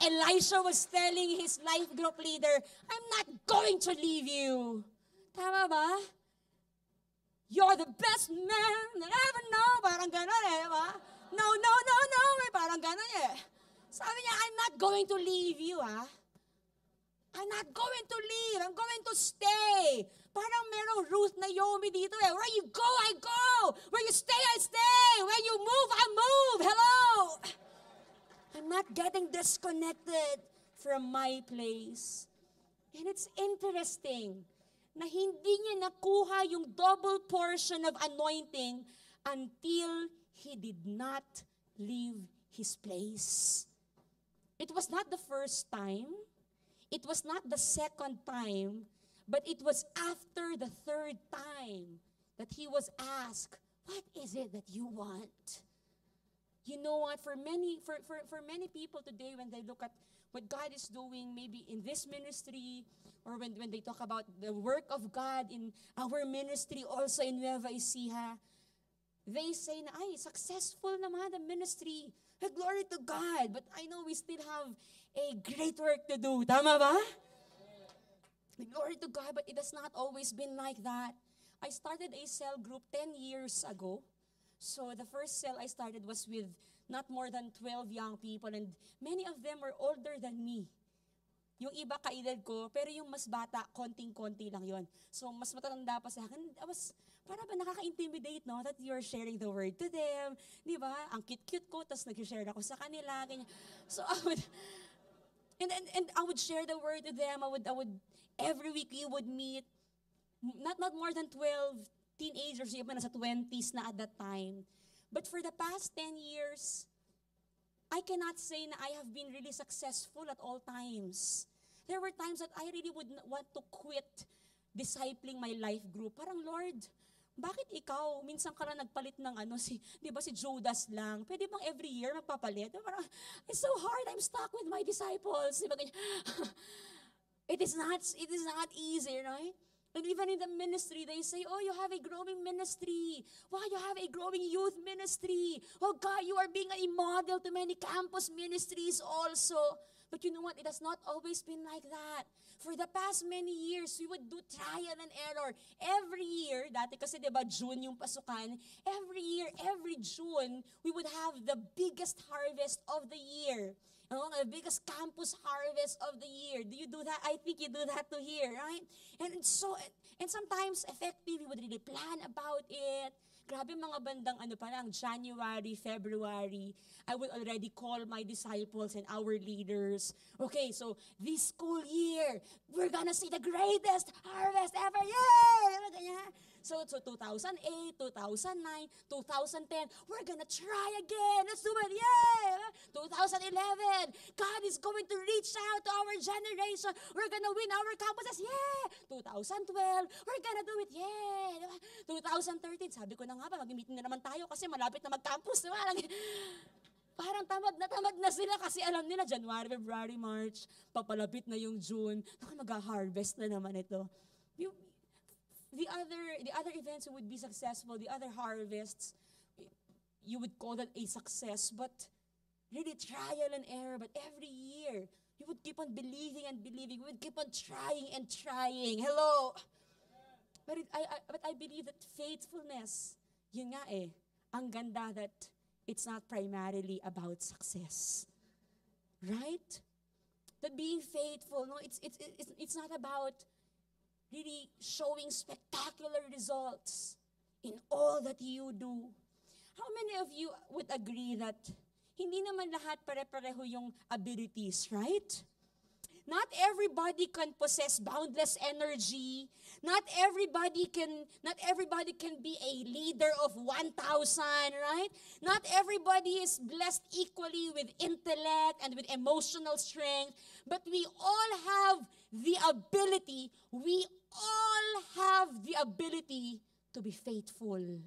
Elisha was telling his life group leader, I'm not going to leave you. Tama ba? You're the best man that I ever know. Parang gano'n ba? No. Parang gano'n Sabi niya, I'm not going to leave you, I'm not going to leave. I'm going to stay. Parang merong Ruth Naomi dito Where you go, I go. Where you stay, I stay. Where you move, I move. Hello. I'm not getting disconnected from my place. And it's interesting na hindi niya nakuha yung double portion of anointing until he did not leave his place. It was not the first time. It was not the second time. But it was after the third time that he was asked What is it that you want? You know what, for many people today, when they look at what God is doing, maybe in this ministry, or when they talk about the work of God in our ministry, also in Nueva Ecija, they say na, ay, successful naman the ministry. Glory to God. But I know we still have a great work to do. Tama ba? Glory to God, but it has not always been like that. I started a cell group 10 years ago. So the first cell I started was with not more than 12 young people, and many of them were older than me. Yung iba kaedad ko, pero yung mas bata, konting-konti lang yon. So mas matatanda pa sa akin. Para ba nakaka-intimidate, no? That you're sharing the word to them. Di ba? Ang cute-cute ko, tapos nag-share ako sa kanila. Ganyan. So I would, and I would share the word to them. I would, every week we would meet. Not more than 12 teenagers, yung nasa 20s na at that time. But for the past 10 years, I cannot say na I have been really successful at all times. There were times that I really would want to quit discipling my life group. Parang, Lord, bakit ikaw? Minsan ka lang nagpalit ng di ba si Judas lang? Pwede bang every year magpapalit? Parang, it's so hard, I'm stuck with my disciples. Di ba? It is not easy, right? And even in the ministry, they say, oh, you have a growing ministry. Wow, you have a growing youth ministry. Oh God, you are being a model to many campus ministries also. But you know what? It has not always been like that. For the past many years, we would do trial and error. Every year, dati kasi diba June yung pasukan, every year, every June, we would have the biggest harvest of the year. The biggest campus harvest of the year. Do you do that? I think you do that too here, right? And sometimes effective, we would really plan about it. Grabe mga bandang parang January, February, I would already call my disciples and our leaders. Okay, so this school year, we're gonna see the greatest harvest ever. Yay! So 2008, 2009, 2010, we're gonna try again. Let's do it. Yay! 2011, God is going to reach out to our generation. We're gonna win our campuses. Yeah! 2012, we're gonna do it. Yeah! 2013, sabi ko na nga ba, mag-meeting na naman tayo kasi malapit na mag-campus. Diba? Parang tamad na sila kasi alam nila, January, February, March, papalapit na yung June. Mag-harvest na naman ito. The other events would be successful, the other harvests, you would call that a success, but really trial and error. But every year, you would keep on believing and believing. We would keep on trying and trying. Hello? But I believe that faithfulness, yun nga ang ganda that it's not primarily about success. Right? That being faithful, no, it's not about really showing spectacular results in all that you do. How many of you would agree that hindi naman lahat pare-pareho yung abilities, right? Not everybody can possess boundless energy. Not everybody can be a leader of 1,000, right? Not everybody is blessed equally with intellect and with emotional strength. But we all have the ability to be faithful.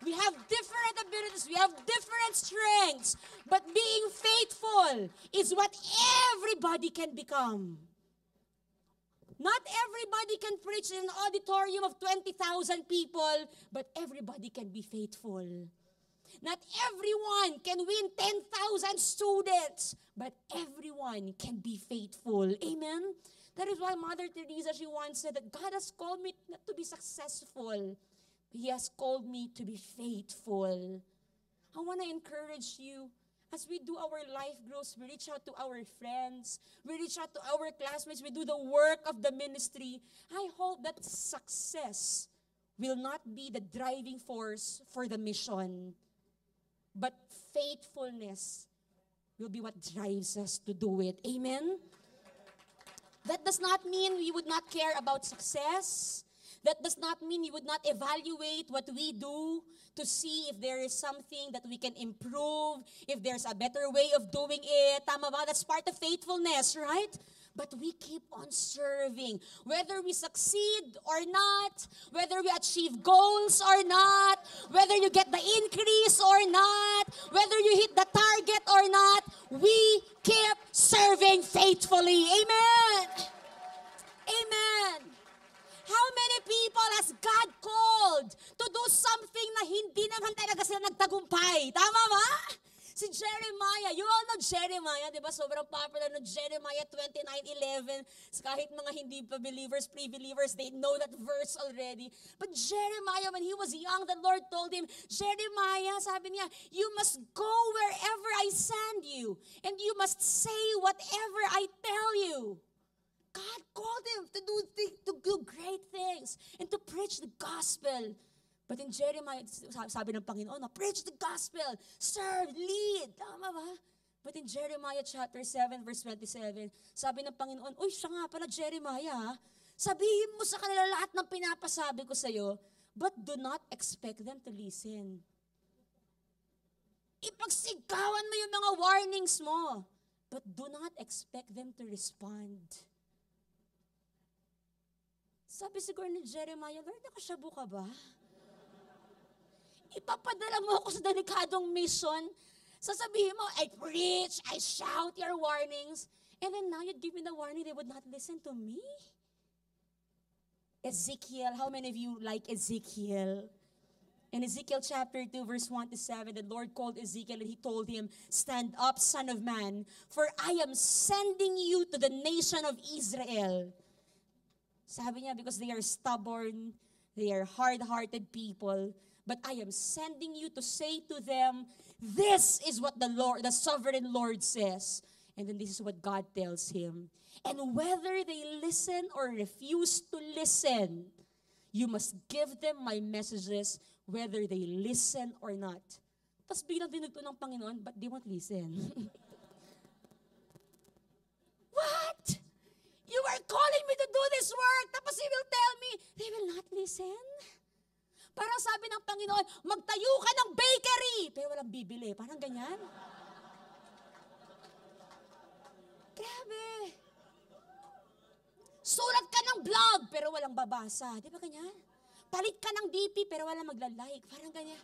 We have different abilities, we have different strengths, but being faithful is what everybody can become. Not everybody can preach in an auditorium of 20,000 people, but everybody can be faithful. Not everyone can win 10,000 students, but everyone can be faithful. Amen? That is why Mother Teresa, she once said that God has called me not to be successful. He has called me to be faithful. I want to encourage you, as we do our life groups, we reach out to our friends, we reach out to our classmates, we do the work of the ministry. I hope that success will not be the driving force for the mission, but faithfulness will be what drives us to do it. Amen? That does not mean we would not care about success. That does not mean we would not evaluate what we do to see if there is something that we can improve, if there's a better way of doing it. Tama ba? That's part of faithfulness, right? But we keep on serving. Whether we succeed or not, whether we achieve goals or not, whether you get the increase or not, whether you hit the target or not, we keep serving faithfully. Amen. Amen. How many people has God called to do something na hindi naman talaga sila nagtagumpay? Tama ba? Si Jeremiah, you all know Jeremiah, di ba? Sobrang popular no Jeremiah 29:11. Kahit mga hindi pa believers, pre-believers, they know that verse already. But Jeremiah, when he was young, the Lord told him, Jeremiah, sabi niya, you must go wherever I send you, and you must say whatever I tell you. God called him to do great things and to preach the gospel. But in Jeremiah, sabi ng Panginoon, preach the gospel, serve, lead. Tama ba? But in Jeremiah chapter 7, verse 27, sabi ng Panginoon, uy, siya nga pala Jeremiah, sabihin mo sa kanila lahat ng pinapasabi ko sa'yo, but do not expect them to listen. Ipagsigawan mo yung mga warnings mo, but do not expect them to respond. Sabi siguro ni Jeremiah, Lord, nakasyabu ka ba? Ipapadala mo ako sa delikadong mission. Sasabihin mo, I preach, I shout your warnings, and then now you'd give me the warning, they would not listen to me? Ezekiel, how many of you like Ezekiel? In Ezekiel chapter 2, verse 1-7, the Lord called Ezekiel and he told him, stand up, son of man, for I am sending you to the nation of Israel. Sabi niya, because they are stubborn, they are hard-hearted people, but I am sending you to say to them, this is what the Lord, the sovereign Lord says. And then this is what God tells him. And whether they listen or refuse to listen, you must give them my messages whether they listen or not. Tapos bilang dinugto ng Panginoon, but they won't listen. What? You are calling me to do this work, tapos you will tell me, they will not listen? Parang sabi ng Panginoon, magtayo ka ng bakery, pero walang bibili. Parang ganyan. Grabe. Sulat ka ng blog, pero walang babasa. Di ba ganyan? Palit ka ng DP, pero walang magla-like. Parang ganyan.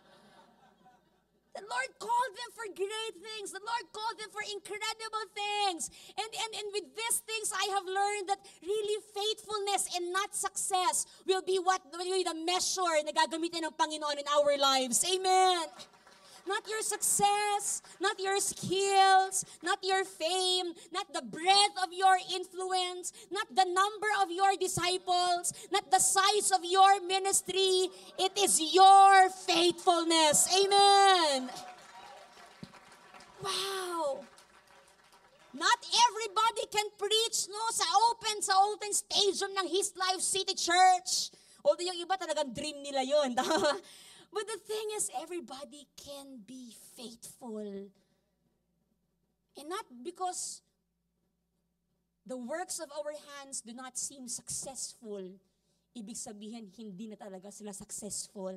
The Lord called them for great things. The Lord called them for incredible things. And with these things, I have learned that really faithfulness and not success will be the measure na gagamitin ng Panginoon in our lives. Amen. Not your success, not your skills, not your fame, not the breadth of your influence, not the number of your disciples, not the size of your ministry. It is your faithfulness. Amen. Wow. Not everybody can preach sa open stadium ng His Life City Church. Although yung iba talagang dream nila yun. But the thing is, everybody can be faithful. And not because the works of our hands do not seem successful, ibig sabihin, hindi na talaga sila successful.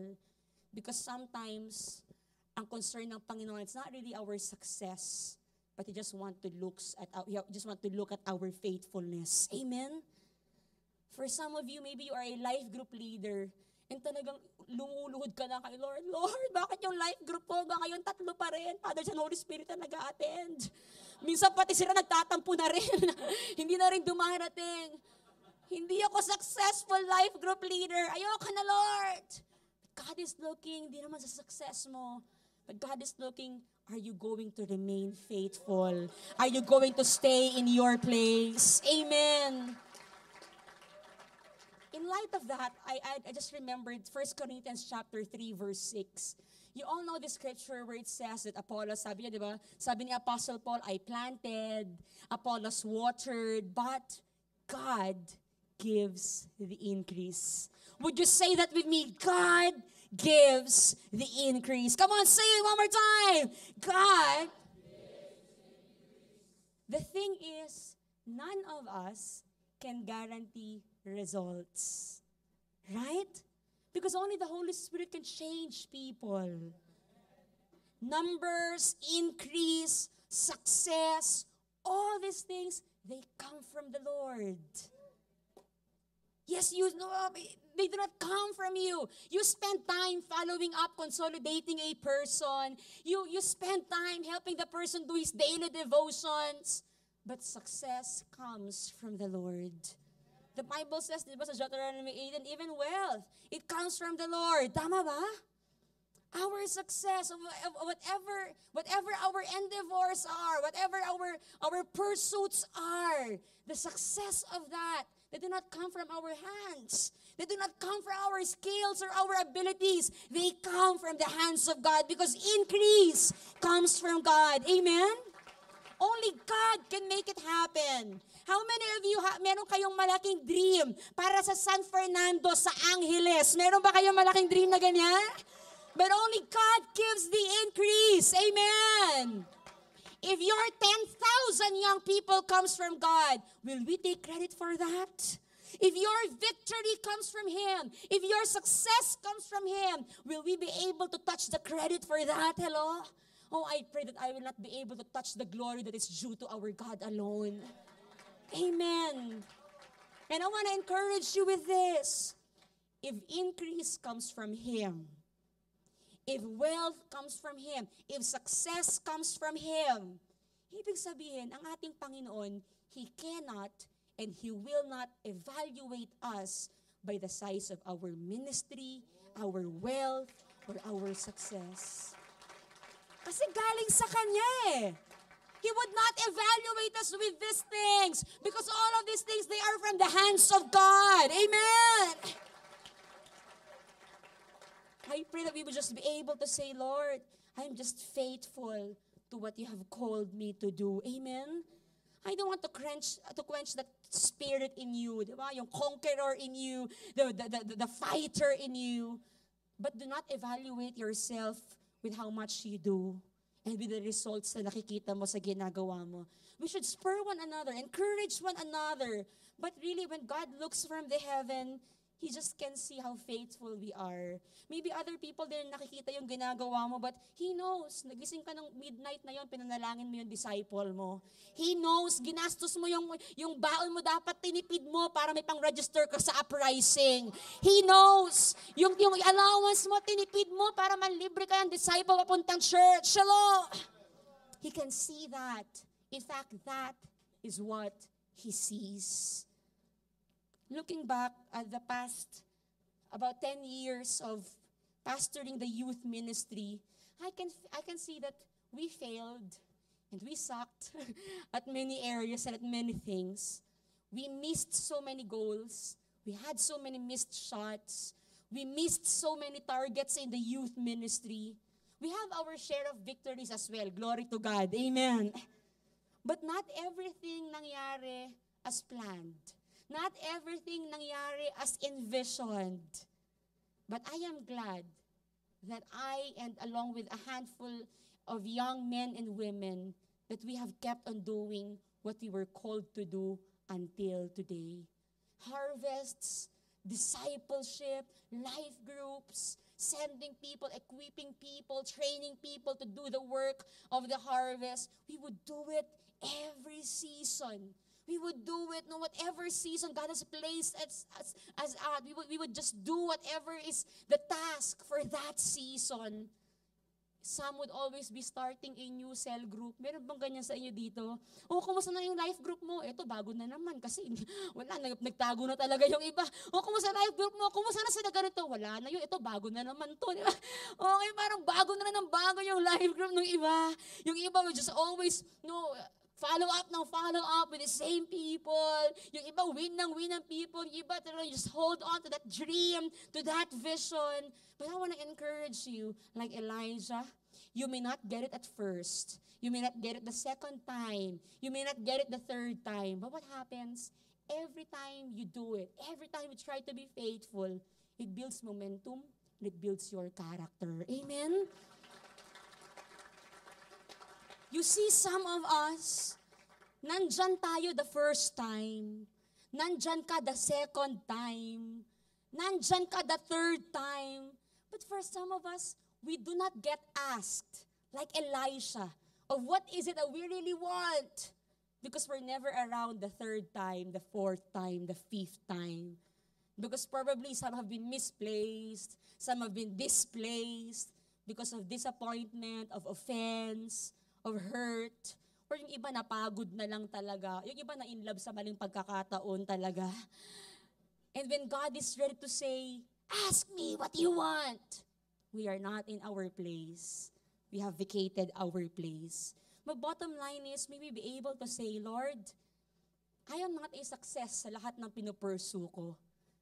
Because sometimes, ang concern ng Panginoon, it's not really our success, but He just want to look at our faithfulness. Amen? For some of you, maybe you are a life group leader, and talagang lumuluhod ka na kay Lord, Lord, bakit yung life group ko hanggang ngayon 3 pa rin? Father, and Holy Spirit na nag-a-attend. Minsan pati sila nagtatampo na rin. Hindi na rin dumarating. Hindi ako successful life group leader. Ayoko na, Lord. God is looking, di naman sa success mo. But God is looking, are you going to remain faithful? Are you going to stay in your place? Amen. In light of that, I just remembered 1 Corinthians chapter 3, verse 6. You all know the scripture where it says that Apollos, sabi niya, di ba? Sabi ni Apostle Paul, I planted, Apollos watered, but God gives the increase. Would you say that with me? God gives the increase. Come on, say it one more time. God. The thing is, none of us can guarantee results. Right? Because only the Holy Spirit can change people. Numbers, increase, success, all these things They come from the Lord. Yes, you know, they do not come from you. You spend time following up, consolidating a person. You spend time helping the person do his daily devotions. But success comes from the Lord. The Bible says, di ba sa Deuteronomy 8, and even wealth, it comes from the Lord. Tama ba? Our success, whatever our endeavors are, whatever our pursuits are, the success of that, they do not come from our hands. They do not come from our skills or our abilities. They come from the hands of God because increase comes from God. Amen? Only God can make it happen. How many of you, meron kayong malaking dream para sa San Fernando, sa Angeles? Meron ba kayong malaking dream na ganyan? But only God gives the increase. Amen. If your 10,000 young people comes from God, will we take credit for that? If your victory comes from Him, if your success comes from Him, will we be able to touch the credit for that? Hello? Oh, I pray that I will not be able to touch the glory that is due to our God alone. Amen. And I want to encourage you with this. If increase comes from Him, if wealth comes from Him, if success comes from Him, ibig sabihin, ang ating Panginoon, He cannot and He will not evaluate us by the size of our ministry, our wealth, or our success. Kasi galing sa Kanya eh. He would not evaluate us with these things because all of these things, they are from the hands of God. Amen. I pray that we would just be able to say, Lord, I'm just faithful to what you have called me to do. Amen? I don't want to quench that spirit in you, diba? Yung conqueror in you, the fighter in you. But do not evaluate yourself with how much you do and with the results na nakikita mo sa ginagawa mo. We should spur one another, encourage one another. But really, when God looks from the heaven, He just can see how faithful we are. Maybe other people din nakikita yung ginagawa mo, but He knows, nagising ka ng midnight na yon, pinanalangin mo yung disciple mo. He knows, ginastos mo yung baon mo, dapat tinipid mo para may pang-register ka sa uprising. He knows, yung allowance mo, tinipid mo para manlibre ka ng disciple papuntang church. Hello? He can see that. In fact, that is what He sees. Looking back at the past, about 10 years of pastoring the youth ministry, I can see that we failed and we sucked at many areas and at many things. We missed so many goals. We had so many missed shots. We missed so many targets in the youth ministry. We have our share of victories as well. Glory to God. Amen. But not everything nangyari as planned. Not everything nangyari as envisioned. But I am glad that I, and along with a handful of young men and women, that we have kept on doing what we were called to do until today. Harvests, discipleship, life groups, sending people, equipping people, training people to do the work of the harvest. We would do it every season. We would do it no whatever season God has placed as we would just do whatever is the task for that season. Some would always be starting a new cell group. Meron bang ganyan sa inyo dito? O, kumusta na yung life group mo? Ito, bago na naman kasi wala, nagtago na talaga yung iba. O, kumusta life group mo? Kumusta na sila ganito? Wala na yun. Ito, bago na naman to. Diba? Okay, parang bago na ng bago yung life group ng iba. Yung iba will just always, follow up with the same people. Yung iba, win ng people. Yung iba, talaga, just hold on to that dream, to that vision. But I want to encourage you, like Elijah, you may not get it at first. You may not get it the second time. You may not get it the third time. But what happens? Every time you do it, every time you try to be faithful, it builds momentum and it builds your character. Amen? You see, some of us, nandyan tayo the first time. Nandyan ka the second time. Nandyan ka the third time. But for some of us, we do not get asked, like Elisha, of what is it that we really want. Because we're never around the third time, the fourth time, the fifth time. Because probably some have been misplaced, some have been displaced because of disappointment, of offense, of hurt, or yung iba napagod na lang talaga, yung iba na in love sa maling pagkakataon talaga. And when God is ready to say, ask me what you want, we are not in our place. We have vacated our place. But bottom line is, may we be able to say, Lord, I am not a success sa lahat ng pinupursue ko,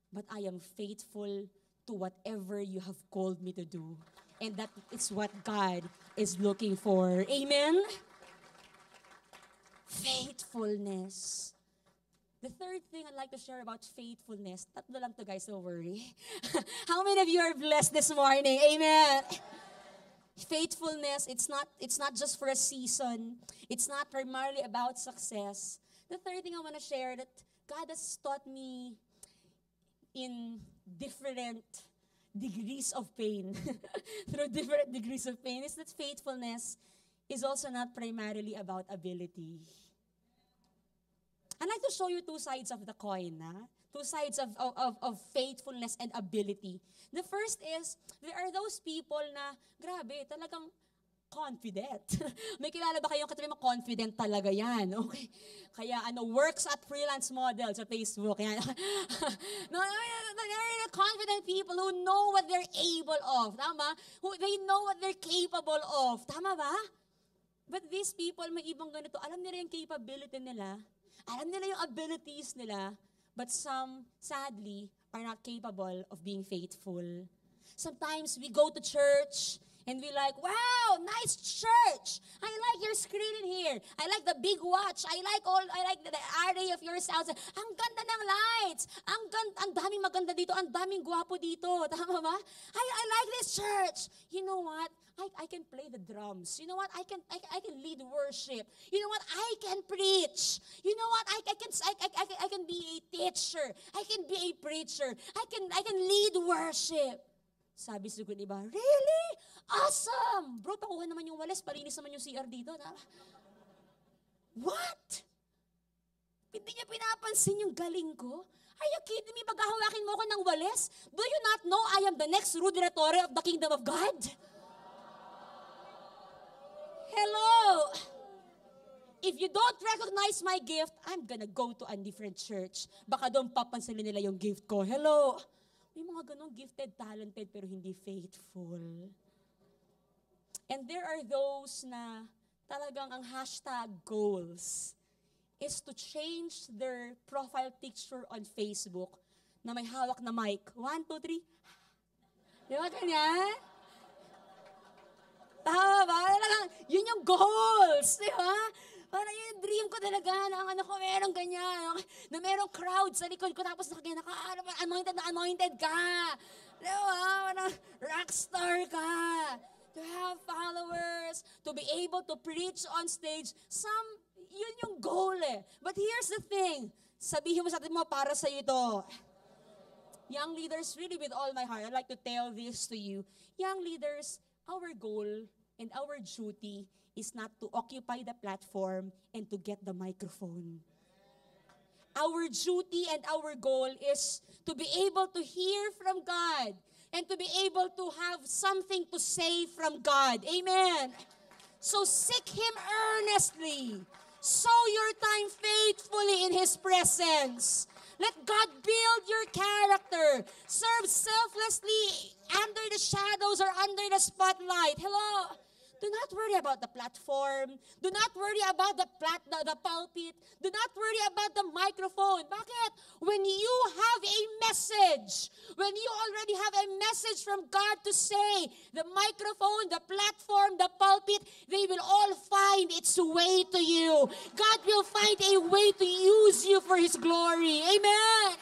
but I am faithful to whatever you have called me to do. And that is what God is looking for. Amen? Faithfulness. The third thing I'd like to share about faithfulness, tatlo lang to guys, don't worry. How many of you are blessed this morning? Amen. Faithfulness, it's not just for a season. It's not primarily about success. The third thing I want to share that God has taught me in different degrees of pain, through different degrees of pain, is that faithfulness is also not primarily about ability. I'd like to show you two sides of the coin, two sides of faithfulness and ability. The first is, there are those people na, grabe, talagang confident. May kilala ba kayong katabi mo, confident talaga yan, okay? Kaya works at freelance model sa Facebook, yan. No, there are confident people who know what they're able of, tama? They know what they're capable of, tama ba? But these people, may ibang ganito, alam nila yung capability nila, alam nila yung abilities nila, but some, sadly, are not capable of being faithful. Sometimes we go to church and we like, wow, nice church. I like your screen in here. I like the big watch. I like the array of your sounds. Ang ganda ng lights. Ang daming maganda dito. Ang daming gwapo dito. Tama ba? I like this church. You know what? I can play the drums. You know what? I can lead worship. You know what? I can preach. You know what? I can be a teacher. I can be a preacher. I can lead worship. Sabi siguro iba, really? Awesome! Bro, pakuha naman yung walis, palinis naman yung CR dito. What? Hindi niya pinapansin yung galing ko? Are you kidding me? Paghahawakin mo ko ng walis? Do you not know I am the next Rudy Retore of the kingdom of God? Hello! If you don't recognize my gift, I'm gonna go to a different church. Baka doon papansinin nila yung gift ko. Hello! May mga ganong gifted, talented, pero hindi faithful. And there are those na talagang ang hashtag goals is to change their profile picture on Facebook na may hawak na mic. 1, 2, 3. Di ba ganyan? Tama ba? Talagang, yun yung goals. Di ba? Parang yung dream ko talaga na ang merong ganyan. Na merong crowd sa likod ko tapos anointed ka. Di ba? Parang rockstar ka. To have followers, to be able to preach on stage. Yun yung goal eh. But here's the thing. Sabihin mo sa atin mo, para sa ito. Young leaders, really with all my heart, I'd like to tell this to you. Young leaders, our goal and our duty is not to occupy the platform and to get the microphone. Our duty and our goal is to be able to hear from God and to be able to have something to say from God. Amen. So seek Him earnestly. Sow your time faithfully in His presence. Let God build your character. Serve selflessly under the shadows or under the spotlight. Hello? Do not worry about the platform. Do not worry about the pulpit. Do not worry about the microphone. Bakit? When you have a message, when you already have a message from God to say, the microphone, the platform, the pulpit, they will all find its way to you. God will find a way to use you for His glory. Amen.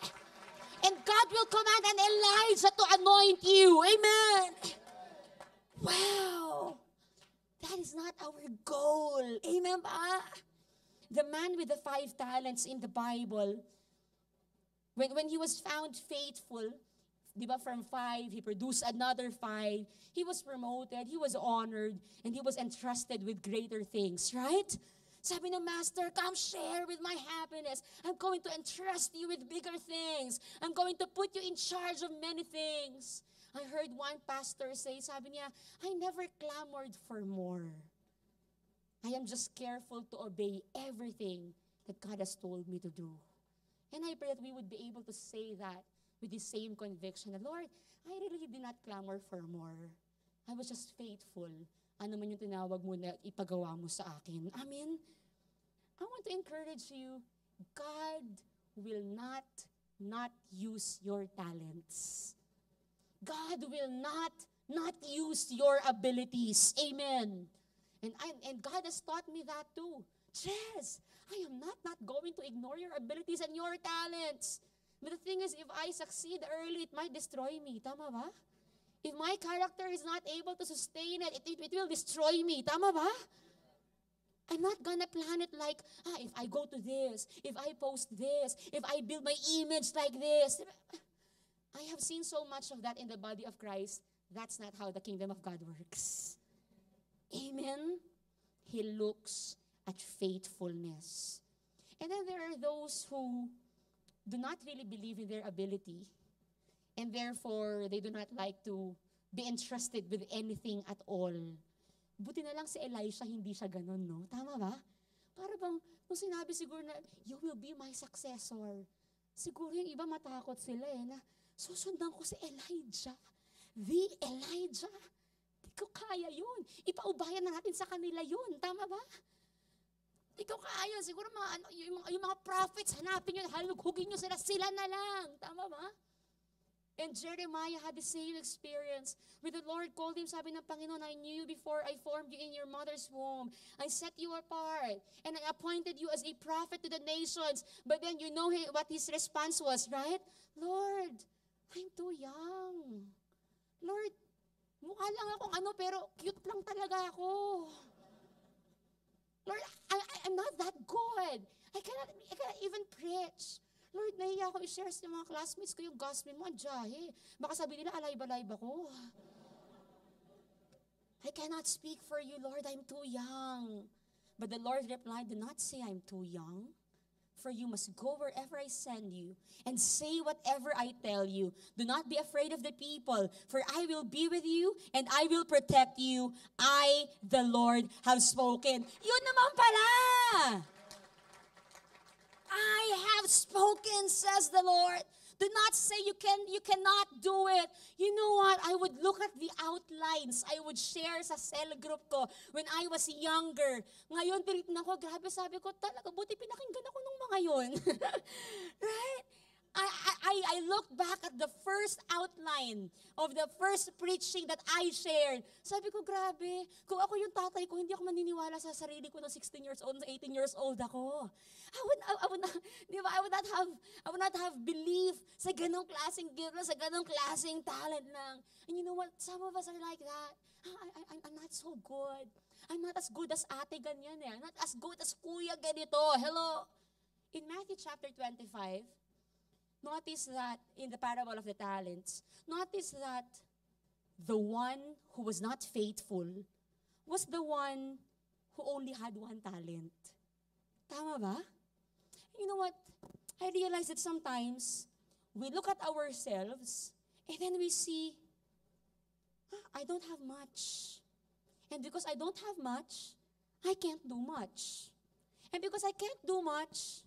And God will command an Elijah to anoint you. Amen. Wow. That is not our goal. Amen ba? The man with the 5 talents in the Bible, when he was found faithful, di ba, from 5, he produced another 5. He was promoted, he was honored, and he was entrusted with greater things, right? Sabi ng master, come share with my happiness. I'm going to entrust you with bigger things. I'm going to put you in charge of many things. I heard one pastor say, sabi niya, I never clamored for more. I am just careful to obey everything that God has told me to do. And I pray that we would be able to say that with the same conviction that, Lord, I really did not clamor for more. I was just faithful. Ano man yung tinawag mo na ipagawa mo sa akin. Amen? I want to encourage you, God will not use your talents. God will not use your abilities. Amen. And God has taught me that too. Yes, I am not going to ignore your abilities and your talents. But the thing is, if I succeed early, it might destroy me. Tama ba? If my character is not able to sustain it, it will destroy me. Tama ba? I'm not gonna plan it like, if I go to this, if I post this, if I build my image like this. I have seen so much of that in the body of Christ. That's not how the kingdom of God works. Amen? He looks at faithfulness. And then there are those who do not really believe in their ability, and therefore they do not like to be entrusted with anything at all. Buti na lang si Elisha, hindi siya ganun, no? Tama ba? Para bang, nung sinabi siguro na, you will be my successor. Siguro yung iba matakot sila na susundan ko si Elijah. The Elijah. Di ko kaya yun. Ipaubayan na natin sa kanila yun. Tama ba? Di ko kaya. Siguro yung mga prophets, hanapin nyo, halughugin nyo sila na lang. Tama ba? And Jeremiah had the same experience. When the Lord called him, sabi ng Panginoon, I knew you before I formed you in your mother's womb. I set you apart, and I appointed you as a prophet to the nations. But then you know what his response was, right? Lord, I'm too young. Lord, mukha lang akong pero cute lang talaga ako. Lord, I'm not that good. I cannot even preach. Lord, nahiya ako i-share sa mga classmates ko yung gospel mo, jahe. Baka sabi nila, alayba-layb ako. I cannot speak for you, Lord, I'm too young. But the Lord replied, do not say I'm too young, for you must go wherever I send you and say whatever I tell you. Do not be afraid of the people, for I will be with you and I will protect you. I, the Lord, have spoken. Yun naman pala! I have spoken, says the Lord. Do not say you cannot do it. You know what? I would look at the outlines. I would share sa cell group ko when I was younger. Ngayon, tinitignan ko, grabe, sabi ko, talaga, buti pinakinggan ako nung mga yun. Right? I looked back at the first outline of the first preaching that I shared. Sabi ko, grabe, kung ako yung tatay ko, hindi ako maniniwala sa sarili ko na 16 years old, 18 years old ako. I would not have belief sa ganong klaseng gift, sa ganong klaseng talent lang. And you know what? Some of us are like that. I'm not so good. I'm not as good as ate ganyan eh. I'm not as good as kuya ganito. Hello? In Matthew chapter 25, notice that in the parable of the talents, notice that the one who was not faithful was the one who only had one talent. Tama ba? You know what? I realize that sometimes we look at ourselves and then we see, I don't have much. And because I don't have much, I can't do much. And because I can't do much,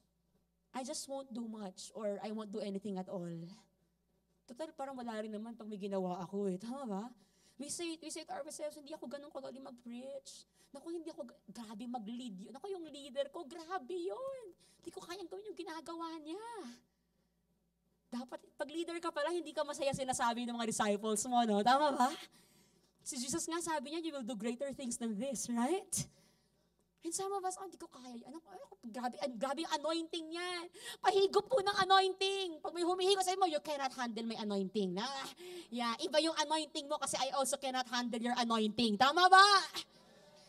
I just won't do much or I won't do anything at all. Total, parang wala rin naman pag may ginawa ako eh. Tama ba? We say to ourselves, hindi ako ganun kagaling mag-preach. Naku, hindi ako grabe mag-lead. Naku, yung leader ko, grabe yun. Hindi ko kayang gawin yung ginagawa niya. Dapat, pag leader ka pala, hindi ka masaya sinasabi ng mga disciples mo, no? Tama ba? Si Jesus nga sabi niya, you will do greater things than this, right? And some of us, hindi ko kaya. Grabe yung anointing niyan. Pahigop po ng anointing. Pag may humihigo sa'yo mo, you cannot handle my anointing. Yeah, iba yung anointing mo kasi I also cannot handle your anointing. Tama ba?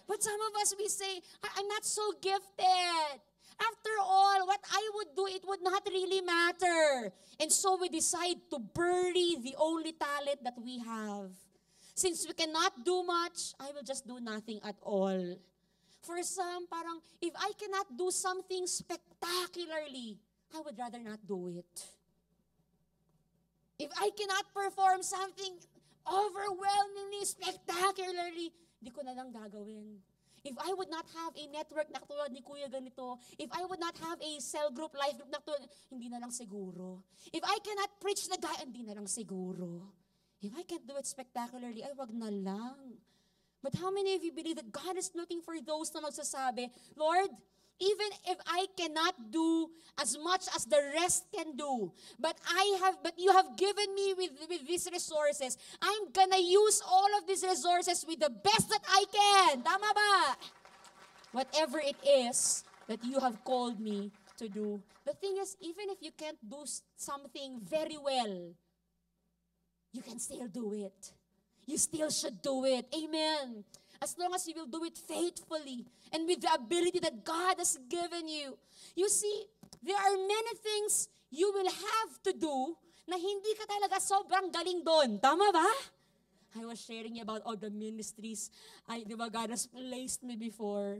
But some of us, we say, I'm not so gifted. After all, what I would do, it would not really matter. And so we decide to bury the only talent that we have. Since we cannot do much, I will just do nothing at all. For some, parang, if I cannot do something spectacularly, I would rather not do it. If I cannot perform something overwhelmingly, spectacularly, di ko na lang gagawin. If I would not have a network na katulad ni Kuya ganito, if I would not have a cell group, life group na katulad, hindi na lang siguro. If I cannot preach the guy, hindi na lang siguro. If I can't do it spectacularly, ay wag na lang. But how many of you believe that God is looking for those na magsasabi, Lord, even if I cannot do as much as the rest can do, but you have given me with these resources, I'm gonna use all of these resources with the best that I can. Tama ba? Whatever it is that you have called me to do. The thing is, even if you can't do something very well, you can still do it. You still should do it. Amen. As long as you will do it faithfully and with the ability that God has given you. You see, there are many things you will have to do na hindi ka talaga sobrang galing doon. Tama ba? I was sharing about all the ministries di ba, God has placed me before.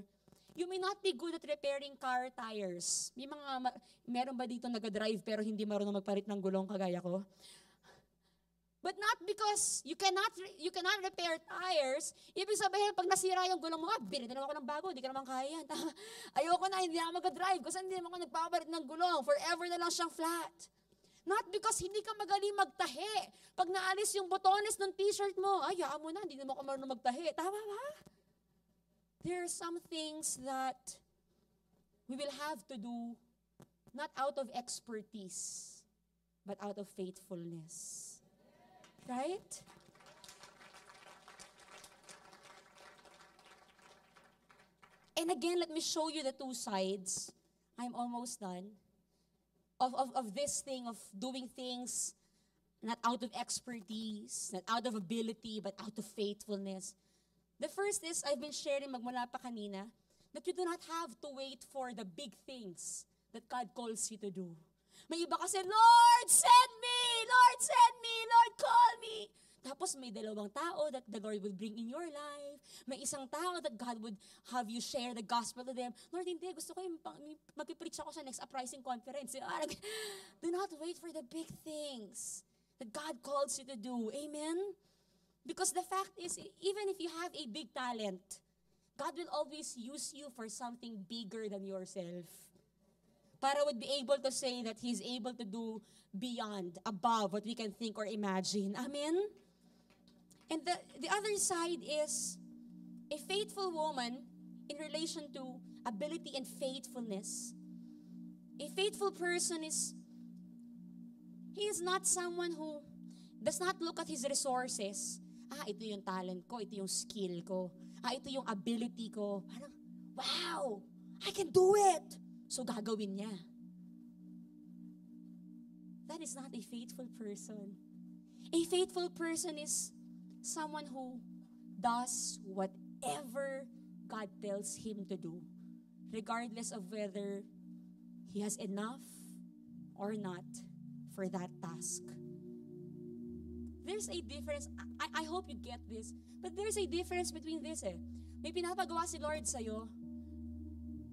You may not be good at repairing car tires. Meron ba dito nag-drive pero hindi marunong magpalit ng gulong kagaya ko? But not because you cannot repair tires. Ibig sabihin, pag nasira yung gulong mo, bili na naman ako ng bago, hindi ka naman kaya yan. Ayoko na, hindi ako mag-drive kasi hindi naman ako nagpapalit ng gulong. Forever na lang siyang flat. Not because hindi ka magaling magtahi. Pag naalis yung botones ng t-shirt mo, hayaan mo na, hindi naman ako marunong magtahi. Tama ba? There are some things that we will have to do not out of expertise, but out of faithfulness. Right? And again, let me show you the two sides. I'm almost done. Of this thing of doing things not out of expertise, not out of ability, but out of faithfulness. The first is, I've been sharing magmula pa kanina, that you do not have to wait for the big things that God calls you to do. May iba kasi, Lord, send me! Lord, send me! Lord, call me! Tapos may dalawang tao that the Lord will bring in your life. May isang tao that God would have you share the gospel to them. Lord, hindi. Gusto ko yung mag-preach ako sa next uprising conference. Do not wait for the big things that God calls you to do. Amen? Because the fact is, even if you have a big talent, God will always use you for something bigger than yourself. Para would be able to say that He's able to do beyond, above what we can think or imagine. Amen? And the other side is a faithful woman in relation to ability and faithfulness. A faithful person he is not someone who does not look at his resources. Ito yung talent ko, ito yung skill ko. Ito yung ability ko. Parang, wow, I can do it. So gagawin niya. That is not a faithful person. A faithful person is someone who does whatever God tells him to do, regardless of whether he has enough or not for that task. There's a difference. I hope you get this. But there's a difference between this. May pinapagawa si Lord sa'yo.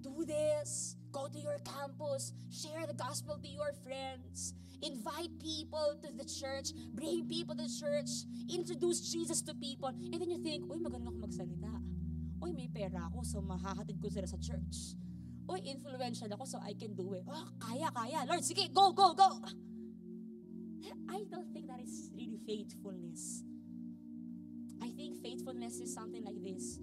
Do this. Go to your campus. Share the gospel to your friends. Invite people to the church. Bring people to the church. Introduce Jesus to people. And then you think, uy, magaling ako magsalita. Uy, may pera ako, so mahahatid ko sila sa church. Uy, influential ako, so I can do it. Oh, kaya. Lord, sige, go. I don't think that is really faithfulness. I think faithfulness is something like this.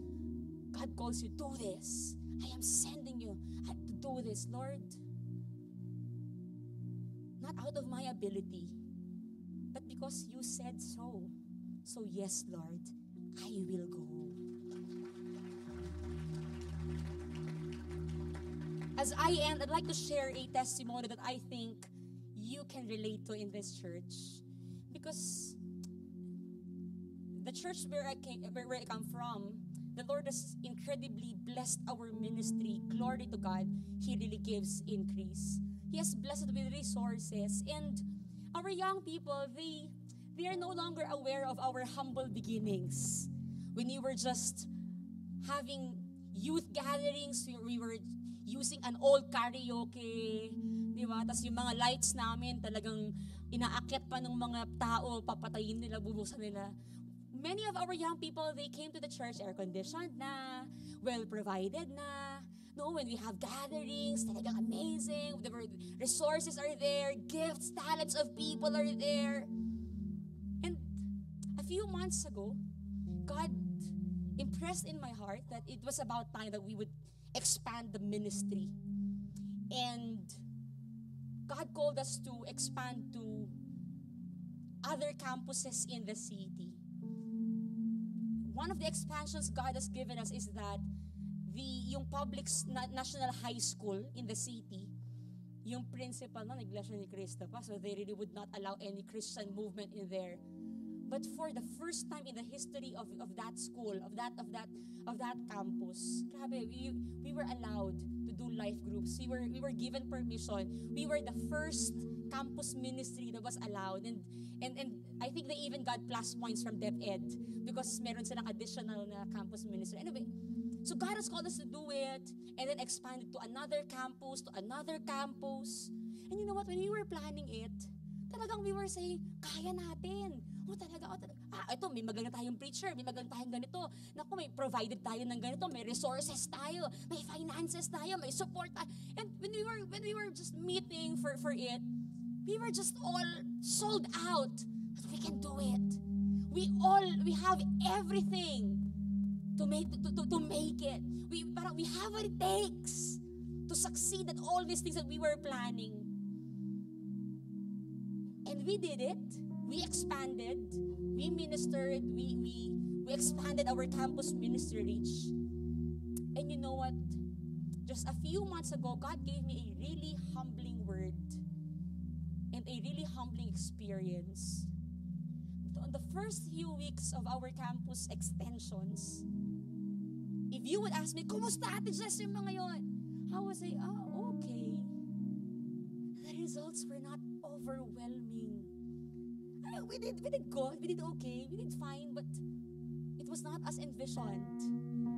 God calls you, do this. I am sending you to do this, Lord. Not out of my ability, but because you said so. So yes, Lord, I will go. As I end, I'd like to share a testimony that I think you can relate to in this church. Because the church where I come from, the Lord has incredibly blessed our ministry. Glory to God. He really gives increase. He has blessed with resources. And our young people, they are no longer aware of our humble beginnings. When you were just having youth gatherings, we were using an old karaoke, di ba? Tapos yung mga lights namin talagang inaakyat pa ng mga tao, papatayin nila, bubusan nila. Many of our young people, they came to the church air-conditioned na, well-provided na. No, when we have gatherings, talagang amazing. The resources are there, gifts, talents of people are there. And a few months ago, God impressed in my heart that it was about time that we would expand the ministry. And God called us to expand to other campuses in the city. One of the expansions God has given us is that yung public national high school in the city, yung principal na Iglesia ni Cristo pa, so they really would not allow any Christian movement in there. But for the first time in the history of that school, of that campus, grabe, we were allowed to do life groups. We were given permission. We were the first campus ministry that was allowed, and I think they even got plus points from DepEd because meron silang additional na campus ministry. Anyway, so God has called us to do it, and then expand it to another campus, And you know what? When we were planning it, talagang we were saying, kaya natin. Ito, may magaling tayong preacher, may magaling tayong ganito. Naku, may provided tayo ng ganito, may resources tayo, may finances tayo, may support tayo. And when we were just meeting for it, we were just all sold out that we can do it. We have everything to make it. We have what it takes to succeed at all these things that we were planning. And we did it. We expanded. We ministered. We expanded our campus ministry reach. And you know what? Just a few months ago, God gave me a really humbling word and a really humbling experience. On the first few weeks of our campus extensions, if you would ask me, kumusta Ate Jess yung mga yon? I would say, okay. The results were not overwhelming. We did good, we did okay, we did fine, but it was not as envisioned.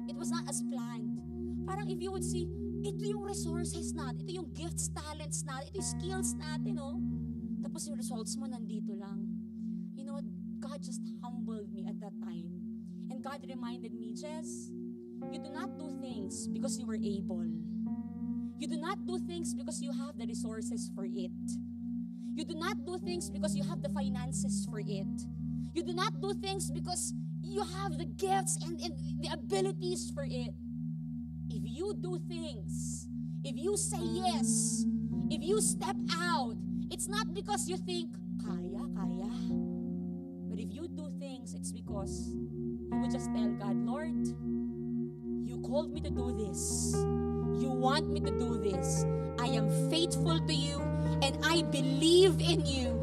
It was not as planned. Parang if you would see, ito yung resources natin, ito yung gifts, talents natin, ito yung skills natin, no? Tapos yung results mo nandito lang. You know what? God just humbled me at that time. And God reminded me, Jess, you do not do things because you were able. You do not do things because you have the resources for it. You do not do things because you have the finances for it. You do not do things because you have the gifts and the abilities for it. If you do things, if you say yes, if you step out, it's not because you think, kaya. But if you do things, it's because you would just tell God, Lord, you called me to do this. You want me to do this. I am faithful to you and I believe in you.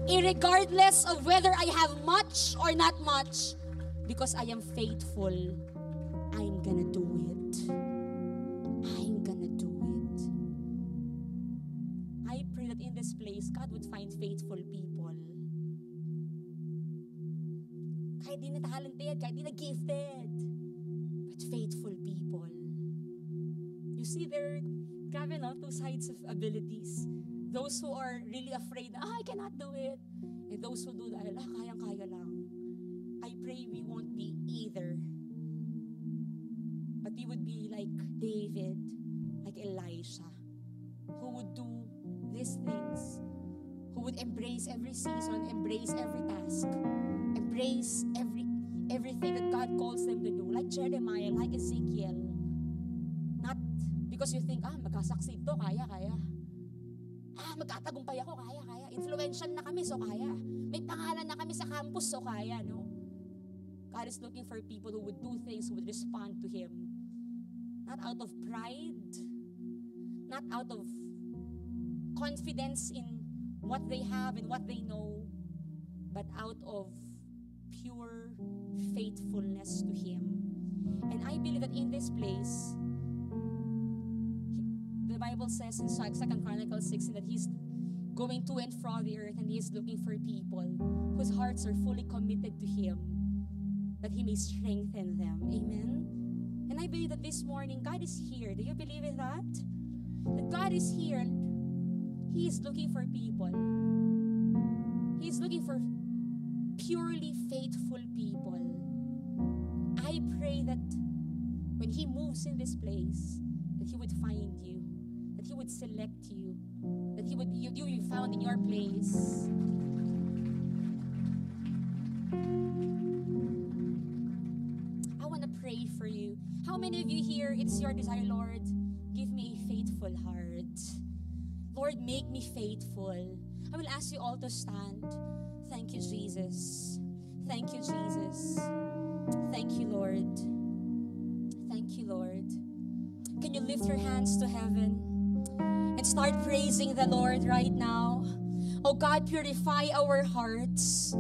Irregardless of whether I have much or not much, because I am faithful, I'm gonna do it. I'm gonna do it. I pray that in this place, God would find faithful people. Kahit di na talented, kahit di na gifted, but faithful people. You see, there are two sides of abilities. Those who are really afraid, I cannot do it. And those who do that, kayang-kaya lang. I pray we won't be either. But we would be like David, like Elisha, who would do these things, who would embrace every season, embrace every task, embrace everything that God calls them to do. Like Jeremiah, like Ezekiel. Not because you think, magkasucceed to, kaya. Magkatagumpay ako, kaya. Influential na kami, so kaya. May pangalan na kami sa campus, so kaya, no? God is looking for people who would do things, who would respond to Him. Not out of pride, not out of confidence in what they have and what they know, but out of pure faithfulness to Him. And I believe that in this place, the Bible says in 2 Chronicles 16 that He's going to and fro the earth and He is looking for people whose hearts are fully committed to Him, that He may strengthen them. Amen? And I believe that this morning, God is here. Do you believe in that? That God is here and He is looking for people. He is looking for purely faithful people. I pray that when He moves in this place, that He would find you, that He would select you, that you will be found in your place. I want to pray for you. How many of you here, it's your desire, Lord, give me a faithful heart. Lord, make me faithful. I will ask you all to stand. Thank you, Jesus. Thank you, Jesus. Thank you, Lord. Thank you, Lord. Can you lift your hands to heaven and start praising the Lord right now? Oh God, purify our hearts.